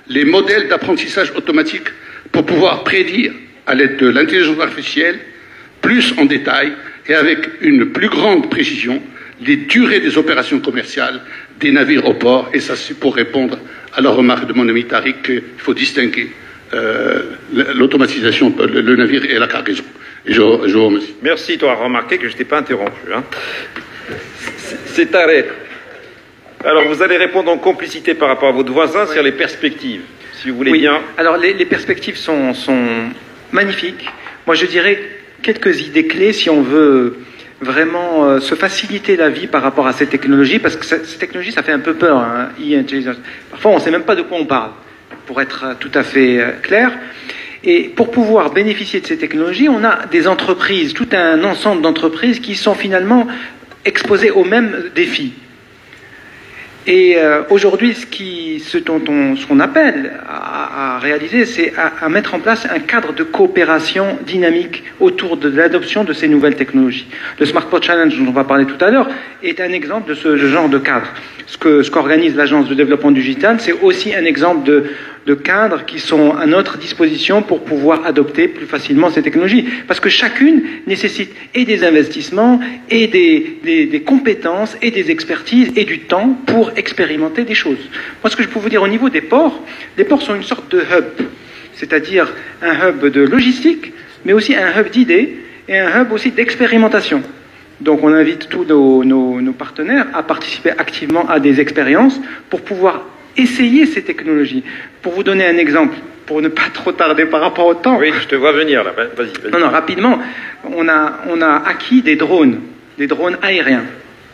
les modèles d'apprentissage automatique pour pouvoir prédire, à l'aide de l'intelligence artificielle, plus en détail et avec une plus grande précision, les durées des opérations commerciales des navires au port. Et ça, c'est pour répondre à la remarque de mon ami Tariq qu'il faut distinguer l'automatisation, le navire et la cargaison. Et je vous remercie. Merci, tu as remarqué que je ne t'ai pas interrompu. Hein. C'est arrêt. Alors, vous allez répondre en complicité par rapport à votre voisin sur les perspectives, si vous voulez bien. Alors, les perspectives sont magnifiques. Moi, je dirais quelques idées clés si on veut vraiment se faciliter la vie par rapport à ces technologies, parce que ces technologies, ça fait un peu peur. Hein, parfois, on ne sait même pas de quoi on parle, pour être tout à fait clair. Et pour pouvoir bénéficier de ces technologies, on a des entreprises, tout un ensemble d'entreprises qui sont finalement exposées aux mêmes défis. Et aujourd'hui, ce qu'on appelle à réaliser, c'est à mettre en place un cadre de coopération dynamique autour de l'adoption de ces nouvelles technologies. Le Smart Port Challenge, dont on va parler tout à l'heure, est un exemple de ce genre de cadre. Ce qu'organise l'Agence de développement digital, c'est aussi un exemple de cadres qui sont à notre disposition pour pouvoir adopter plus facilement ces technologies. Parce que chacune nécessite et des investissements, et des compétences, et des expertises, et du temps pour expérimenter des choses. Moi, ce que je peux vous dire au niveau des ports, les ports sont une sorte de hub, c'est-à-dire un hub de logistique, mais aussi un hub d'idées, et un hub aussi d'expérimentation. Donc on invite tous nos partenaires à participer activement à des expériences pour pouvoir essayer ces technologies. Pour vous donner un exemple, pour ne pas trop tarder par rapport au temps. Oui, je te vois venir là. Vas-y. Non, rapidement. On a acquis des drones aériens.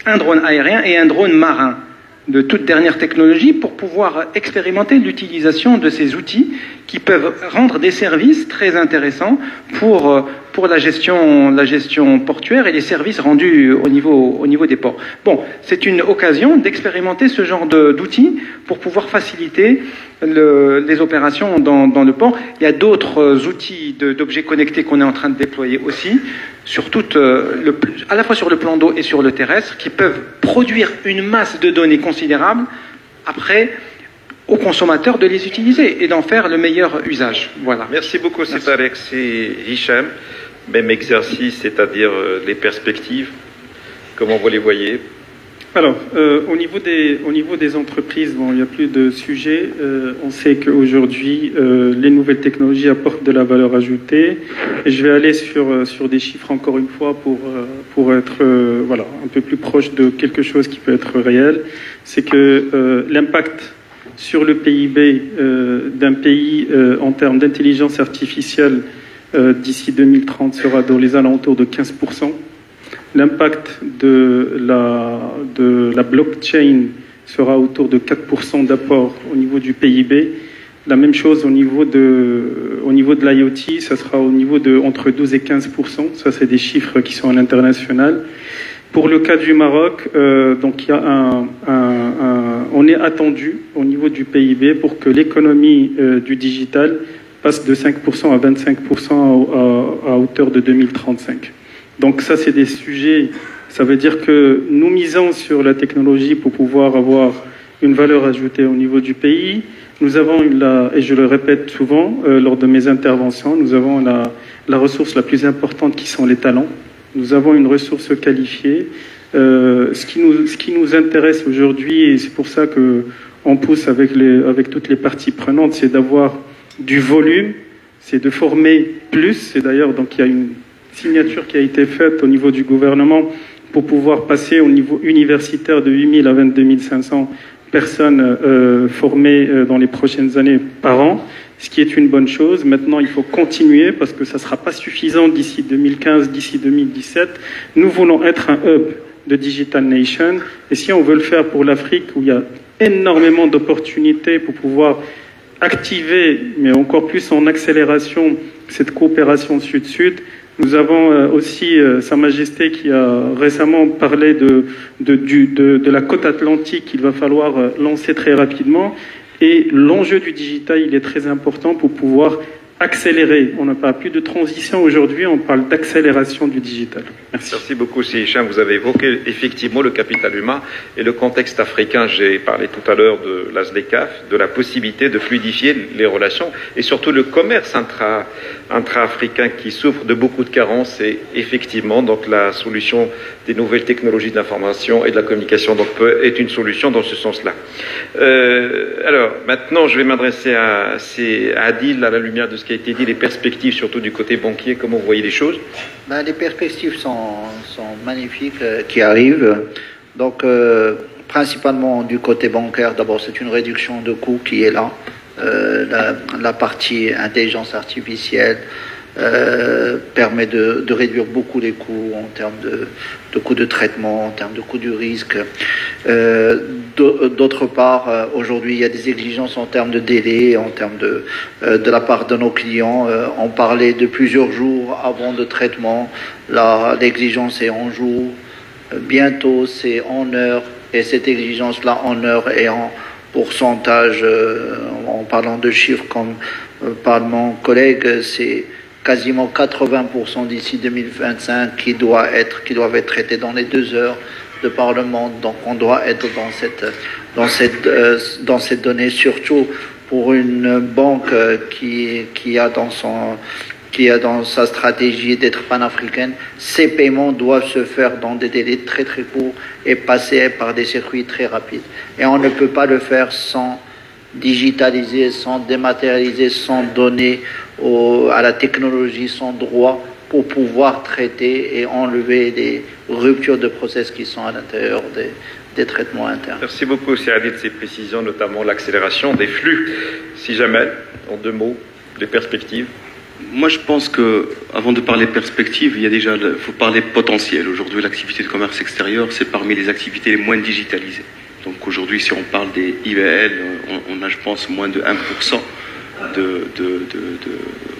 Un drone aérien et un drone marin de toute dernière technologie pour pouvoir expérimenter l'utilisation de ces outils qui peuvent rendre des services très intéressants pour la gestion portuaire et les services rendus au niveau des ports. Bon, c'est une occasion d'expérimenter ce genre d'outils pour pouvoir faciliter les opérations dans le port. Il y a d'autres outils d'objets connectés qu'on est en train de déployer aussi, à la fois sur le plan d'eau et sur le terrestre, qui peuvent produire une masse de données considérable, après aux consommateurs de les utiliser et d'en faire le meilleur usage. Voilà. Merci beaucoup, c'est Alex et Hicham. Même exercice, c'est-à-dire les perspectives. Comment vous les voyez? Alors, au niveau des entreprises, bon, il n'y a plus de sujet. On sait qu'aujourd'hui, les nouvelles technologies apportent de la valeur ajoutée. Et je vais aller sur des chiffres encore une fois pour être un peu plus proche de quelque chose qui peut être réel. C'est que l'impact sur le PIB d'un pays en termes d'intelligence artificielle d'ici 2030 sera dans les alentours de 15%. L'impact de la blockchain sera autour de 4% d'apport au niveau du PIB. La même chose au niveau de l'IoT, ça sera au niveau de entre 12 et 15%. Ça, c'est des chiffres qui sont à l'international. Pour le cas du Maroc, donc il y a on est attendu au niveau du PIB pour que l'économie du digital passe de 5% à 25% à hauteur de 2035. Donc ça, c'est des sujets, ça veut dire que nous misons sur la technologie pour pouvoir avoir une valeur ajoutée au niveau du pays. Nous avons, et je le répète souvent lors de mes interventions, nous avons la ressource la plus importante qui sont les talents. Nous avons une ressource qualifiée. Ce qui nous intéresse aujourd'hui, et c'est pour ça qu'on pousse avec toutes les parties prenantes, c'est d'avoir du volume, c'est de former plus. C'est d'ailleurs, donc il y a une signature qui a été faite au niveau du gouvernement pour pouvoir passer au niveau universitaire de 8 000 à 22 500 personnes formées dans les prochaines années par an, ce qui est une bonne chose. Maintenant, il faut continuer parce que ça ne sera pas suffisant d'ici 2015, d'ici 2017. Nous voulons être un hub de Digital Nation et si on veut le faire pour l'Afrique où il y a énormément d'opportunités pour pouvoir activer, mais encore plus en accélération, cette coopération sud-sud, Nous avons aussi Sa Majesté qui a récemment parlé de la côte atlantique qu'il va falloir lancer très rapidement. Et l'enjeu du digital, il est très important pour pouvoir accélérer. On n'a pas plus de transition aujourd'hui, on parle d'accélération du digital. Merci. Merci beaucoup, Si Hicham. Vous avez évoqué effectivement le capital humain et le contexte africain. J'ai parlé tout à l'heure de la ZLECAf, de la possibilité de fluidifier les relations et surtout le commerce intra-africain qui souffre de beaucoup de carences. Et effectivement, donc la solution des nouvelles technologies de l'information et de la communication donc, est une solution dans ce sens-là. Alors, maintenant, je vais m'adresser à Adil, à la lumière de ce qui a été dit, les perspectives, surtout du côté banquier, comment vous voyez les choses? Les perspectives sont magnifiques qui arrivent. Donc, principalement du côté bancaire, d'abord, c'est une réduction de coûts qui est là. La partie intelligence artificielle permet de réduire beaucoup les coûts en termes de coûts de traitement, en termes de coûts du risque. D'autre part, aujourd'hui, il y a des exigences en termes de délai, en termes de la part de nos clients. On parlait de plusieurs jours avant de traitement. Là, l'exigence est en jours. Bientôt, c'est en heures. Et cette exigence-là, en heures et en pourcentage, en parlant de chiffres comme par mon collègue, c'est quasiment 80% d'ici 2025 qui doivent être traités dans les 2 heures de Parlement. Donc on doit être dans cette donnée, surtout pour une banque qui a dans sa stratégie d'être panafricaine. Ces paiements doivent se faire dans des délais très très courts et passer par des circuits très rapides. Et on ne peut pas le faire sans digitaliser, sans dématérialiser, sans donner à la technologie son droit pour pouvoir traiter et enlever les ruptures de process qui sont à l'intérieur des traitements internes. Merci beaucoup, Adil, de ces précisions, notamment l'accélération des flux. Si jamais, en 2 mots, des perspectives. Moi, je pense que, avant de parler perspective, il faut parler potentiel. Aujourd'hui, l'activité de commerce extérieur, c'est parmi les activités les moins digitalisées. Donc aujourd'hui, si on parle des IVL, on a, je pense, moins de 1% de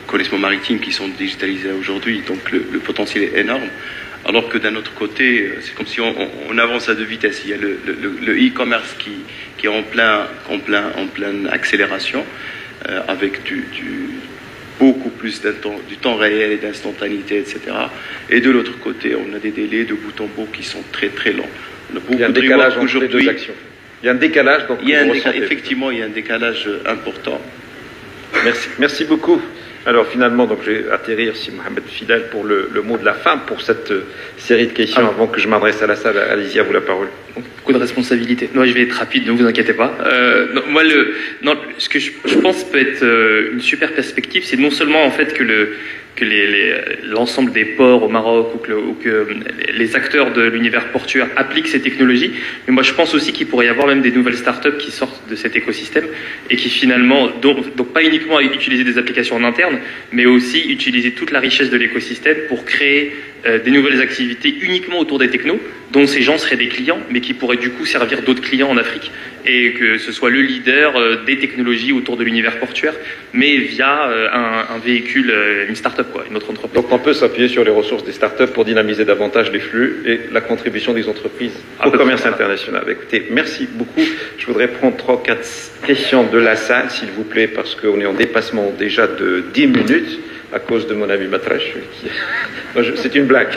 connaissements maritimes qui sont digitalisés aujourd'hui. Donc le potentiel est énorme. Alors que d'un autre côté, c'est comme si on avance à 2 vitesses. Il y a le e-commerce qui est en pleine accélération, avec beaucoup plus du temps réel et d'instantanéité, etc. Et de l'autre côté, on a des délais de bout en bout qui sont très très longs. Il y a un décalage entre les 2 actions. Il y a un décalage, donc effectivement, il y a un décalage important. Merci beaucoup. Alors finalement, donc, je vais atterrir, si Mohamed Fidel, pour le mot de la fin, pour cette série de questions, avant que je m'adresse à la salle. Allez-y, à vous la parole. Beaucoup de responsabilités. Non, je vais être rapide, ne vous inquiétez pas. Ce que je pense peut être une super perspective, c'est non seulement en fait que l'ensemble des ports au Maroc ou que les acteurs de l'univers portuaire appliquent ces technologies, mais moi je pense aussi qu'il pourrait y avoir même des nouvelles startups qui sortent de cet écosystème et qui finalement, donc pas uniquement utiliser des applications en interne, mais aussi utiliser toute la richesse de l'écosystème pour créer des nouvelles activités uniquement autour des technos, dont ces gens seraient des clients, mais qui pourraient du coup servir d'autres clients en Afrique, et que ce soit le leader des technologies autour de l'univers portuaire, mais via un véhicule, une start-up, une autre entreprise. Donc on peut s'appuyer sur les ressources des start-up pour dynamiser davantage les flux et la contribution des entreprises au commerce international. Écoutez, merci beaucoup. Je voudrais prendre 3-4 questions de la salle, s'il vous plaît, parce qu'on est en dépassement déjà de 10 minutes à cause de mon ami Matrache. C'est une blague.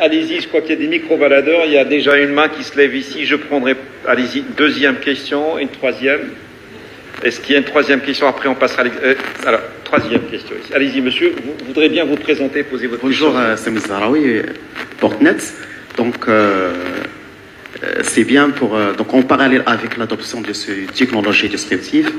Allez-y, je crois qu'il y a des micro-baladeurs. Il y a déjà une main qui se lève ici. Je prendrai, allez-y, 2e question, une 3e. Est-ce qu'il y a une 3e question? Après, on passera à alors, 3e question ici. Allez-y, monsieur. Vous voudrez bien vous présenter, poser votre question. Bonjour, c'est M. Zahraoui, Portnet. Donc, c'est bien pour... donc, en parallèle avec l'adoption de ces technologies disruptives,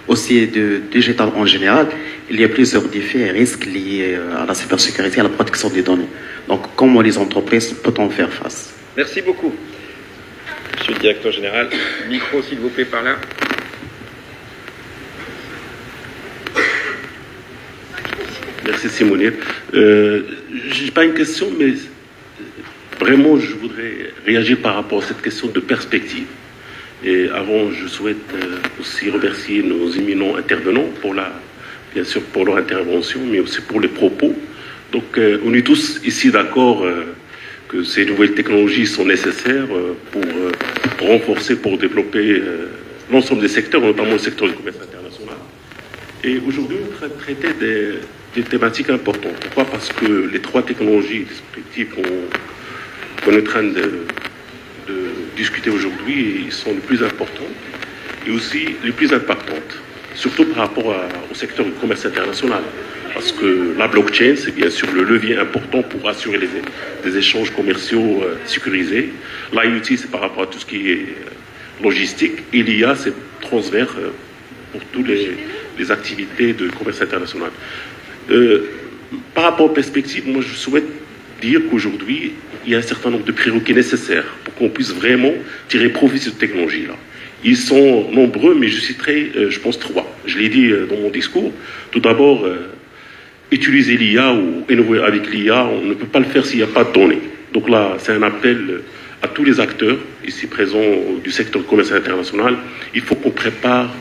aussi de digital en général, il y a plusieurs défis et risques liés à la cybersécurité et à la protection des données. Donc, comment les entreprises peuvent-elles faire face? Merci beaucoup. Monsieur le directeur général, micro, s'il vous plaît, par là. Merci Simone. Je n'ai pas une question, mais vraiment, je voudrais réagir par rapport à cette question de perspective. Et avant, je souhaite aussi remercier nos éminents intervenants pour bien sûr, pour leur intervention, mais aussi pour les propos. Donc, on est tous ici d'accord que ces nouvelles technologies sont nécessaires pour renforcer, pour développer l'ensemble des secteurs, notamment le secteur du commerce international. Et aujourd'hui, on va traiter des thématiques importantes. Pourquoi? Parce que les 3 technologies disruptives qu'on est en train de discuter aujourd'hui sont les plus importantes et aussi les plus impactantes, surtout par rapport au secteur du commerce international. Parce que la blockchain, c'est bien sûr le levier important pour assurer des échanges commerciaux sécurisés. L'IoT, c'est par rapport à tout ce qui est logistique. Et l'IA, c'est transverse pour toutes les activités de commerce international. Par rapport aux perspectives, moi, je souhaite dire qu'aujourd'hui, il y a un certain nombre de prérequis nécessaires pour qu'on puisse vraiment tirer profit de cette technologie-là. Ils sont nombreux, mais je citerai, je pense, 3. Je l'ai dit dans mon discours. Tout d'abord, utiliser l'IA ou innover avec l'IA, on ne peut pas le faire s'il n'y a pas de données. Donc là, c'est un appel à tous les acteurs ici présents du secteur du commerce international. Il faut qu'on prépare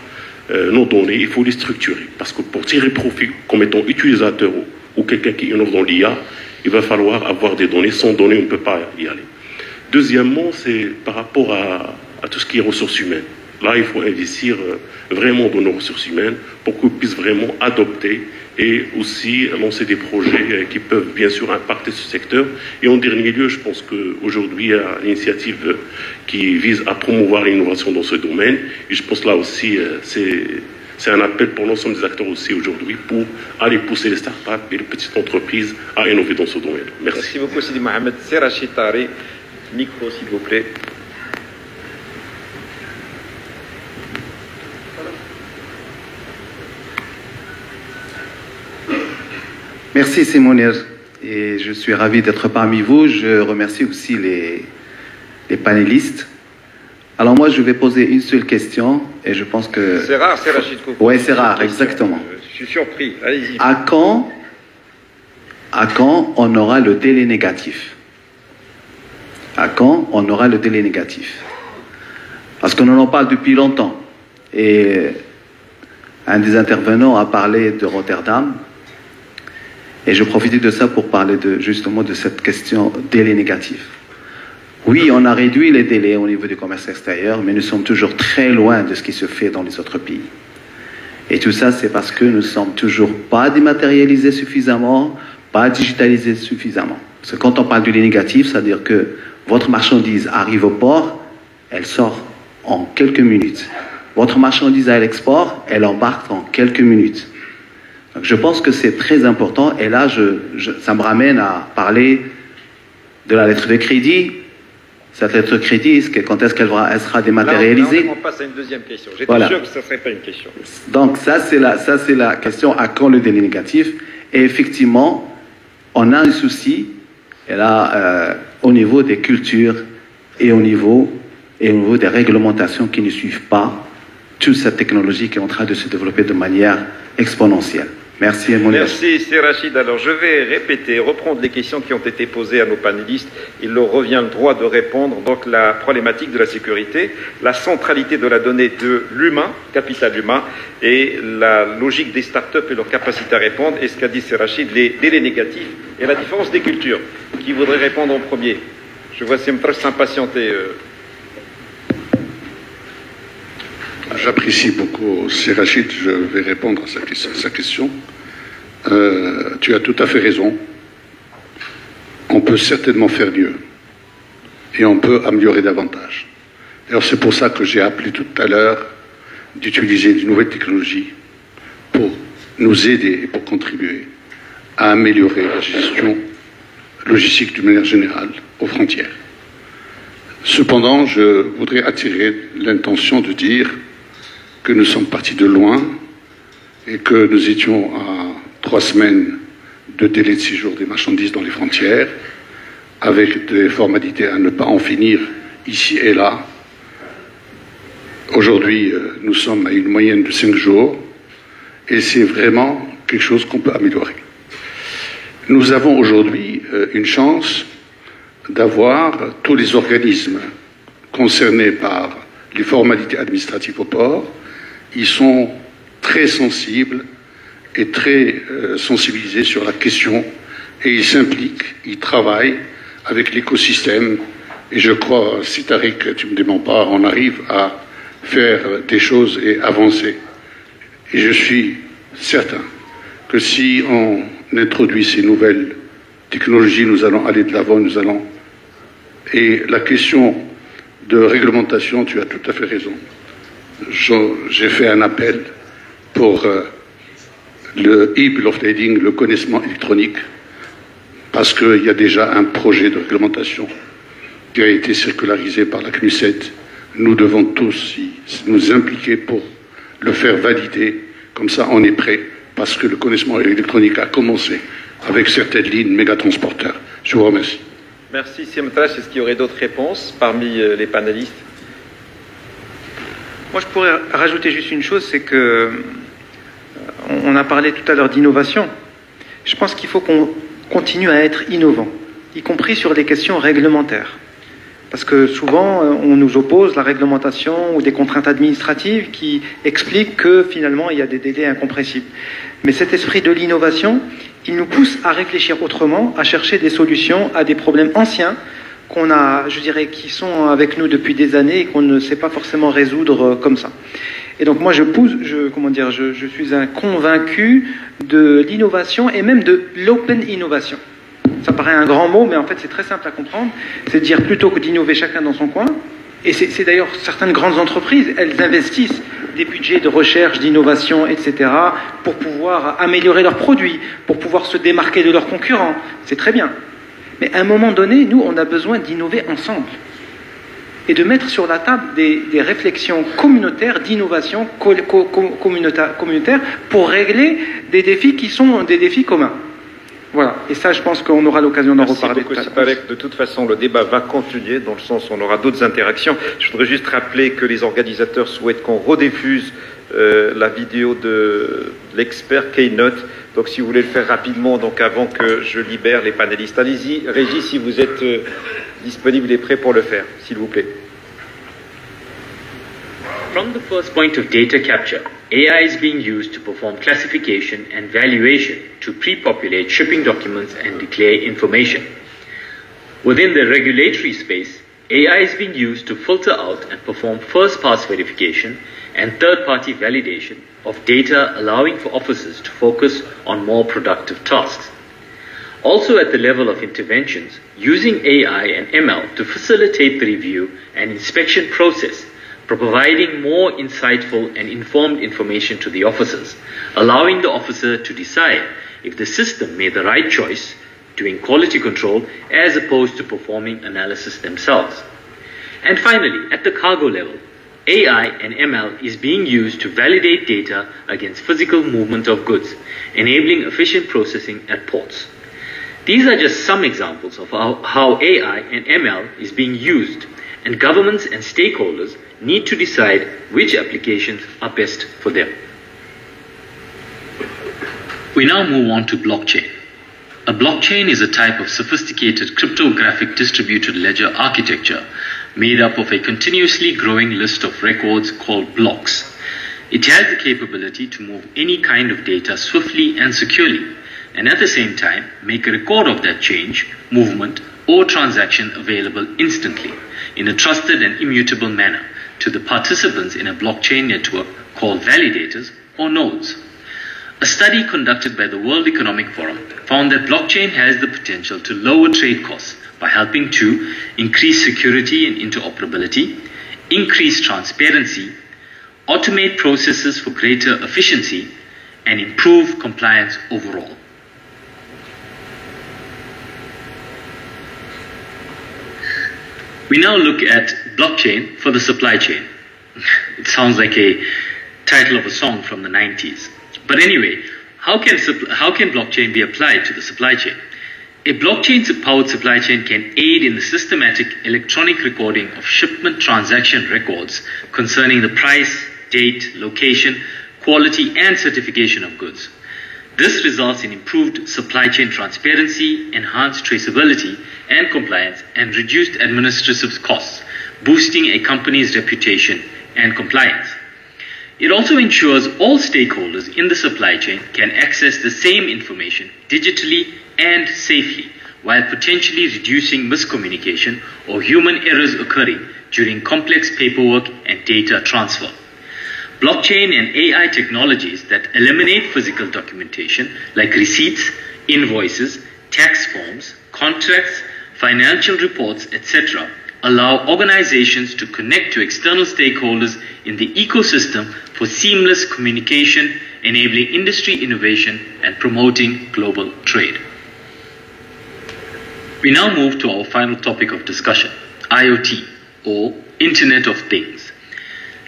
nos données, il faut les structurer. Parce que pour tirer profit comme étant utilisateur ou quelqu'un qui innove dans l'IA, il va falloir avoir des données. Sans données, on ne peut pas y aller. Deuxièmement, c'est par rapport à tout ce qui est ressources humaines. Là, il faut investir vraiment dans nos ressources humaines pour qu'on puisse vraiment adopter et aussi lancer des projets qui peuvent bien sûr impacter ce secteur. Et en dernier lieu, je pense qu'aujourd'hui, il y a une initiative qui vise à promouvoir l'innovation dans ce domaine. Et je pense là aussi, c'est un appel pour l'ensemble des acteurs aussi aujourd'hui pour aller pousser les startups et les petites entreprises à innover dans ce domaine. Merci. Merci beaucoup, Sidi Mohamed. C'est Rachid Tari. Micro, s'il vous plaît. Merci Simonir et je suis ravi d'être parmi vous. Je remercie aussi les panélistes. Alors moi je vais poser une seule question et je pense que... C'est rare, c'est Rachid Koukou. Oui, c'est rare, exactement. Je suis surpris, allez-y. À quand on aura le délai négatif? À quand on aura le délai négatif? Parce qu'on en parle depuis longtemps. Et un des intervenants a parlé de Rotterdam. Et je profitais de ça pour parler justement de cette question délai négatif. Oui, on a réduit les délais au niveau du commerce extérieur, mais nous sommes toujours très loin de ce qui se fait dans les autres pays. Et tout ça, c'est parce que nous ne sommes toujours pas dématérialisés suffisamment, pas digitalisés suffisamment. Parce que quand on parle du délai négatif, c'est-à-dire que votre marchandise arrive au port, elle sort en quelques minutes. Votre marchandise à l'export, elle embarque en quelques minutes. Donc je pense que c'est très important. Et là, ça me ramène à parler de la lettre de crédit. Cette lettre de crédit, quand est-ce qu'elle sera dématérialisée? Là, on passe à une deuxième question. J'étais sûr que ça ne serait pas une question. Donc ça, c'est la question à quand le délai négatif. Et effectivement, on a un souci, et là, au niveau des cultures et au niveau des réglementations qui ne suivent pas toute cette technologie qui est en train de se développer de manière exponentielle. Merci, Mounir. Merci, c'est Rachid. Alors, je vais reprendre les questions qui ont été posées à nos panélistes. Il leur revient le droit de répondre. Donc, la problématique de la sécurité, la centralité de la donnée de l'humain, capital humain, et la logique des startups et leur capacité à répondre. Et ce qu'a dit c'est Rachid, les délais négatifs et la différence des cultures. Qui voudrait répondre en premier? Je vois Semtra s'impatienter. J'apprécie beaucoup c'est Rachid, je vais répondre à sa question. Tu as tout à fait raison. On peut certainement faire mieux. Et on peut améliorer davantage. Alors c'est pour ça que j'ai appelé tout à l'heure d'utiliser de nouvelles technologies pour nous aider et pour contribuer à améliorer la gestion logistique d'une manière générale aux frontières. Cependant, je voudrais attirer l'intention de dire que nous sommes partis de loin et que nous étions à 3 semaines de délai de séjour des marchandises dans les frontières, avec des formalités à ne pas en finir ici et là. Aujourd'hui, nous sommes à une moyenne de 5 jours et c'est vraiment quelque chose qu'on peut améliorer. Nous avons aujourd'hui une chance d'avoir tous les organismes concernés par les formalités administratives au port. Ils sont très sensibles est très sensibilisé sur la question et il s'implique, il travaille avec l'écosystème. Et je crois, si Tariq, tu ne me démens pas, on arrive à faire des choses et avancer. Et je suis certain que si on introduit ces nouvelles technologies, nous allons aller de l'avant, nous allons... Et la question de réglementation, tu as tout à fait raison. J'ai fait un appel pour le e-bill of lading, le connaissement électronique, parce qu'il y a déjà un projet de réglementation qui a été circularisé par la CNUSET. Nous devons tous nous impliquer pour le faire valider. Comme ça, on est prêt, parce que le connaissement électronique a commencé avec certaines lignes mégatransporteurs. Je vous remercie. Merci, Siemtrash. Est-ce qu'il y aurait d'autres réponses parmi les panélistes? Moi, je pourrais rajouter juste une chose, c'est que on a parlé tout à l'heure d'innovation. Je pense qu'il faut qu'on continue à être innovant, y compris sur des questions réglementaires. Parce que souvent, on nous oppose la réglementation ou des contraintes administratives qui expliquent que finalement, il y a des délais incompressibles. Mais cet esprit de l'innovation, il nous pousse à réfléchir autrement, à chercher des solutions à des problèmes anciens qu'on a, je dirais, qui sont avec nous depuis des années et qu'on ne sait pas forcément résoudre comme ça. Et donc moi, je suis un convaincu de l'innovation et même de l'open innovation. Ça paraît un grand mot, mais en fait c'est très simple à comprendre. C'est de dire plutôt que d'innover chacun dans son coin, et c'est d'ailleurs certaines grandes entreprises, elles investissent des budgets de recherche, d'innovation, etc., pour pouvoir améliorer leurs produits, pour pouvoir se démarquer de leurs concurrents. C'est très bien. Mais à un moment donné, nous, on a besoin d'innover ensemble et de mettre sur la table des réflexions communautaires, d'innovation communautaire pour régler des défis qui sont des défis communs. Voilà, et ça, je pense qu'on aura l'occasion d'en reparler. Merci beaucoup, Siparek. De toute façon, le débat va continuer, dans le sens où on aura d'autres interactions. Je voudrais juste rappeler que les organisateurs souhaitent qu'on rediffuse la vidéo de l'expert Keynote. Donc, si vous voulez le faire rapidement, donc avant que je libère les panélistes, allez-y. Régis, si vous êtes disponible et prêt pour le faire, s'il vous plaît. From the first point of data capture, AI is being used to perform classification and valuation to pre-populate shipping documents and declare information. Within the regulatory space, AI is being used to filter out and perform first-pass verification and third-party validation of data, allowing for officers to focus on more productive tasks. Also at the level of interventions, using AI and ML to facilitate the review and inspection process, providing more insightful and informed information to the officers, allowing the officer to decide if the system made the right choice, doing quality control as opposed to performing analysis themselves. And finally, at the cargo level, AI and ML is being used to validate data against physical movement of goods, enabling efficient processing at ports. These are just some examples of how AI and ML is being used, and governments and stakeholders need to decide which applications are best for them. We now move on to blockchain. A blockchain is a type of sophisticated cryptographic distributed ledger architecture made up of a continuously growing list of records called blocks. It has the capability to move any kind of data swiftly and securely, and at the same time make a record of that change, movement, or transaction available instantly in a trusted and immutable manner to the participants in a blockchain network called validators or nodes. A study conducted by the World Economic Forum found that blockchain has the potential to lower trade costs by helping to increase security and interoperability, increase transparency, automate processes for greater efficiency, and improve compliance overall. We now look at blockchain for the supply chain. It sounds like a title of a song from the 90s. But anyway, how can blockchain be applied to the supply chain? A blockchain-powered supply chain can aid in the systematic electronic recording of shipment transaction records concerning the price, date, location, quality, and certification of goods. This results in improved supply chain transparency, enhanced traceability and compliance, and reduced administrative costs, boosting a company's reputation and compliance. It also ensures all stakeholders in the supply chain can access the same information digitally and safely, while potentially reducing miscommunication or human errors occurring during complex paperwork and data transfer. Blockchain and AI technologies that eliminate physical documentation like receipts, invoices, tax forms, contracts, financial reports, etc., allow organizations to connect to external stakeholders in the ecosystem for seamless communication, enabling industry innovation and promoting global trade. We now move to our final topic of discussion, IoT, or Internet of Things.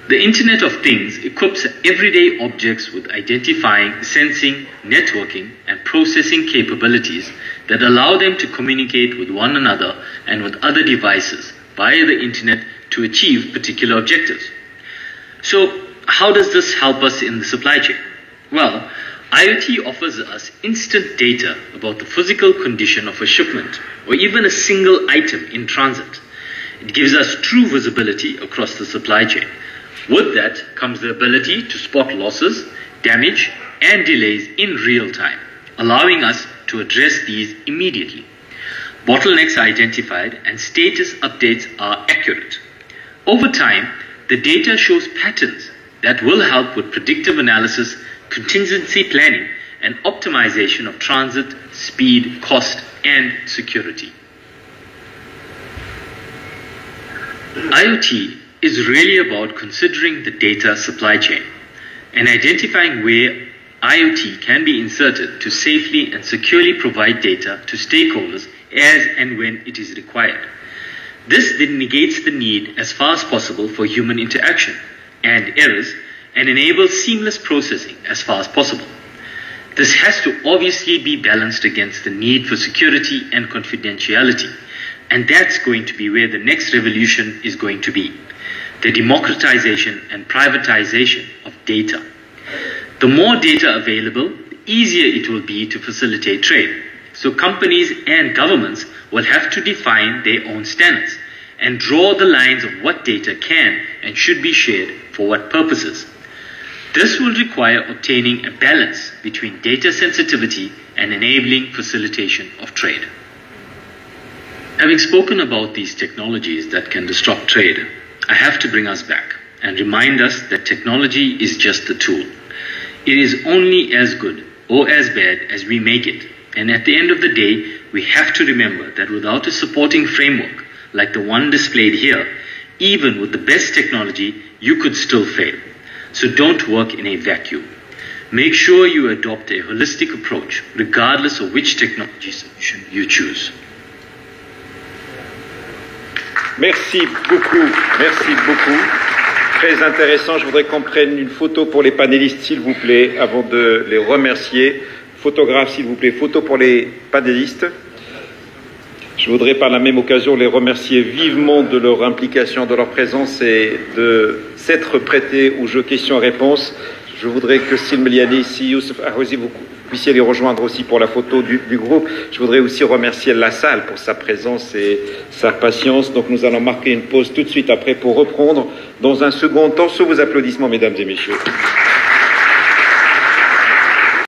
The Internet of Things equips everyday objects with identifying, sensing, networking, and processing capabilities that allow them to communicate with one another and with other devices via the Internet to achieve particular objectives. So, how does this help us in the supply chain? Well, IoT offers us instant data about the physical condition of a shipment or even a single item in transit. It gives us true visibility across the supply chain. With that comes the ability to spot losses, damage, and delays in real time, allowing us to address these immediately. Bottlenecks are identified and status updates are accurate. Over time, the data shows patterns that will help with predictive analysis, contingency planning, and optimization of transit, speed, cost, and security. IoT is really about considering the data supply chain and identifying where IoT can be inserted to safely and securely provide data to stakeholders as and when it is required. This then negates the need as far as possible for human interaction and errors and enables seamless processing as far as possible. This has to obviously be balanced against the need for security and confidentiality, and that's going to be where the next revolution is going to be, the democratization and privatization of data. The more data available, the easier it will be to facilitate trade. So companies and governments will have to define their own standards and draw the lines of what data can and should be shared for what purposes. This will require obtaining a balance between data sensitivity and enabling facilitation of trade. Having spoken about these technologies that can disrupt trade, I have to bring us back and remind us that technology is just a tool. It is only as good or as bad as we make it. And at the end of the day, we have to remember that without a supporting framework like the one displayed here, even with the best technology, you could still fail. So don't work in a vacuum. Make sure you adopt a holistic approach, regardless of which technology solution you choose. Merci beaucoup, merci beaucoup. Très intéressant. Je voudrais qu'on prenne une photo pour les panélistes, s'il vous plaît, avant de les remercier. Photographe, s'il vous plaît, photo pour les panélistes. Je voudrais par la même occasion les remercier vivement de leur implication, de leur présence et de s'être prêtés aux jeux questions-réponses. Je voudrais que Silmeliani, ici, Youssef Ahouzi, vous puissiez les rejoindre aussi pour la photo du groupe. Je voudrais aussi remercier la salle pour sa présence et sa patience. Donc nous allons marquer une pause tout de suite après pour reprendre dans un second temps sous vos applaudissements, mesdames et messieurs.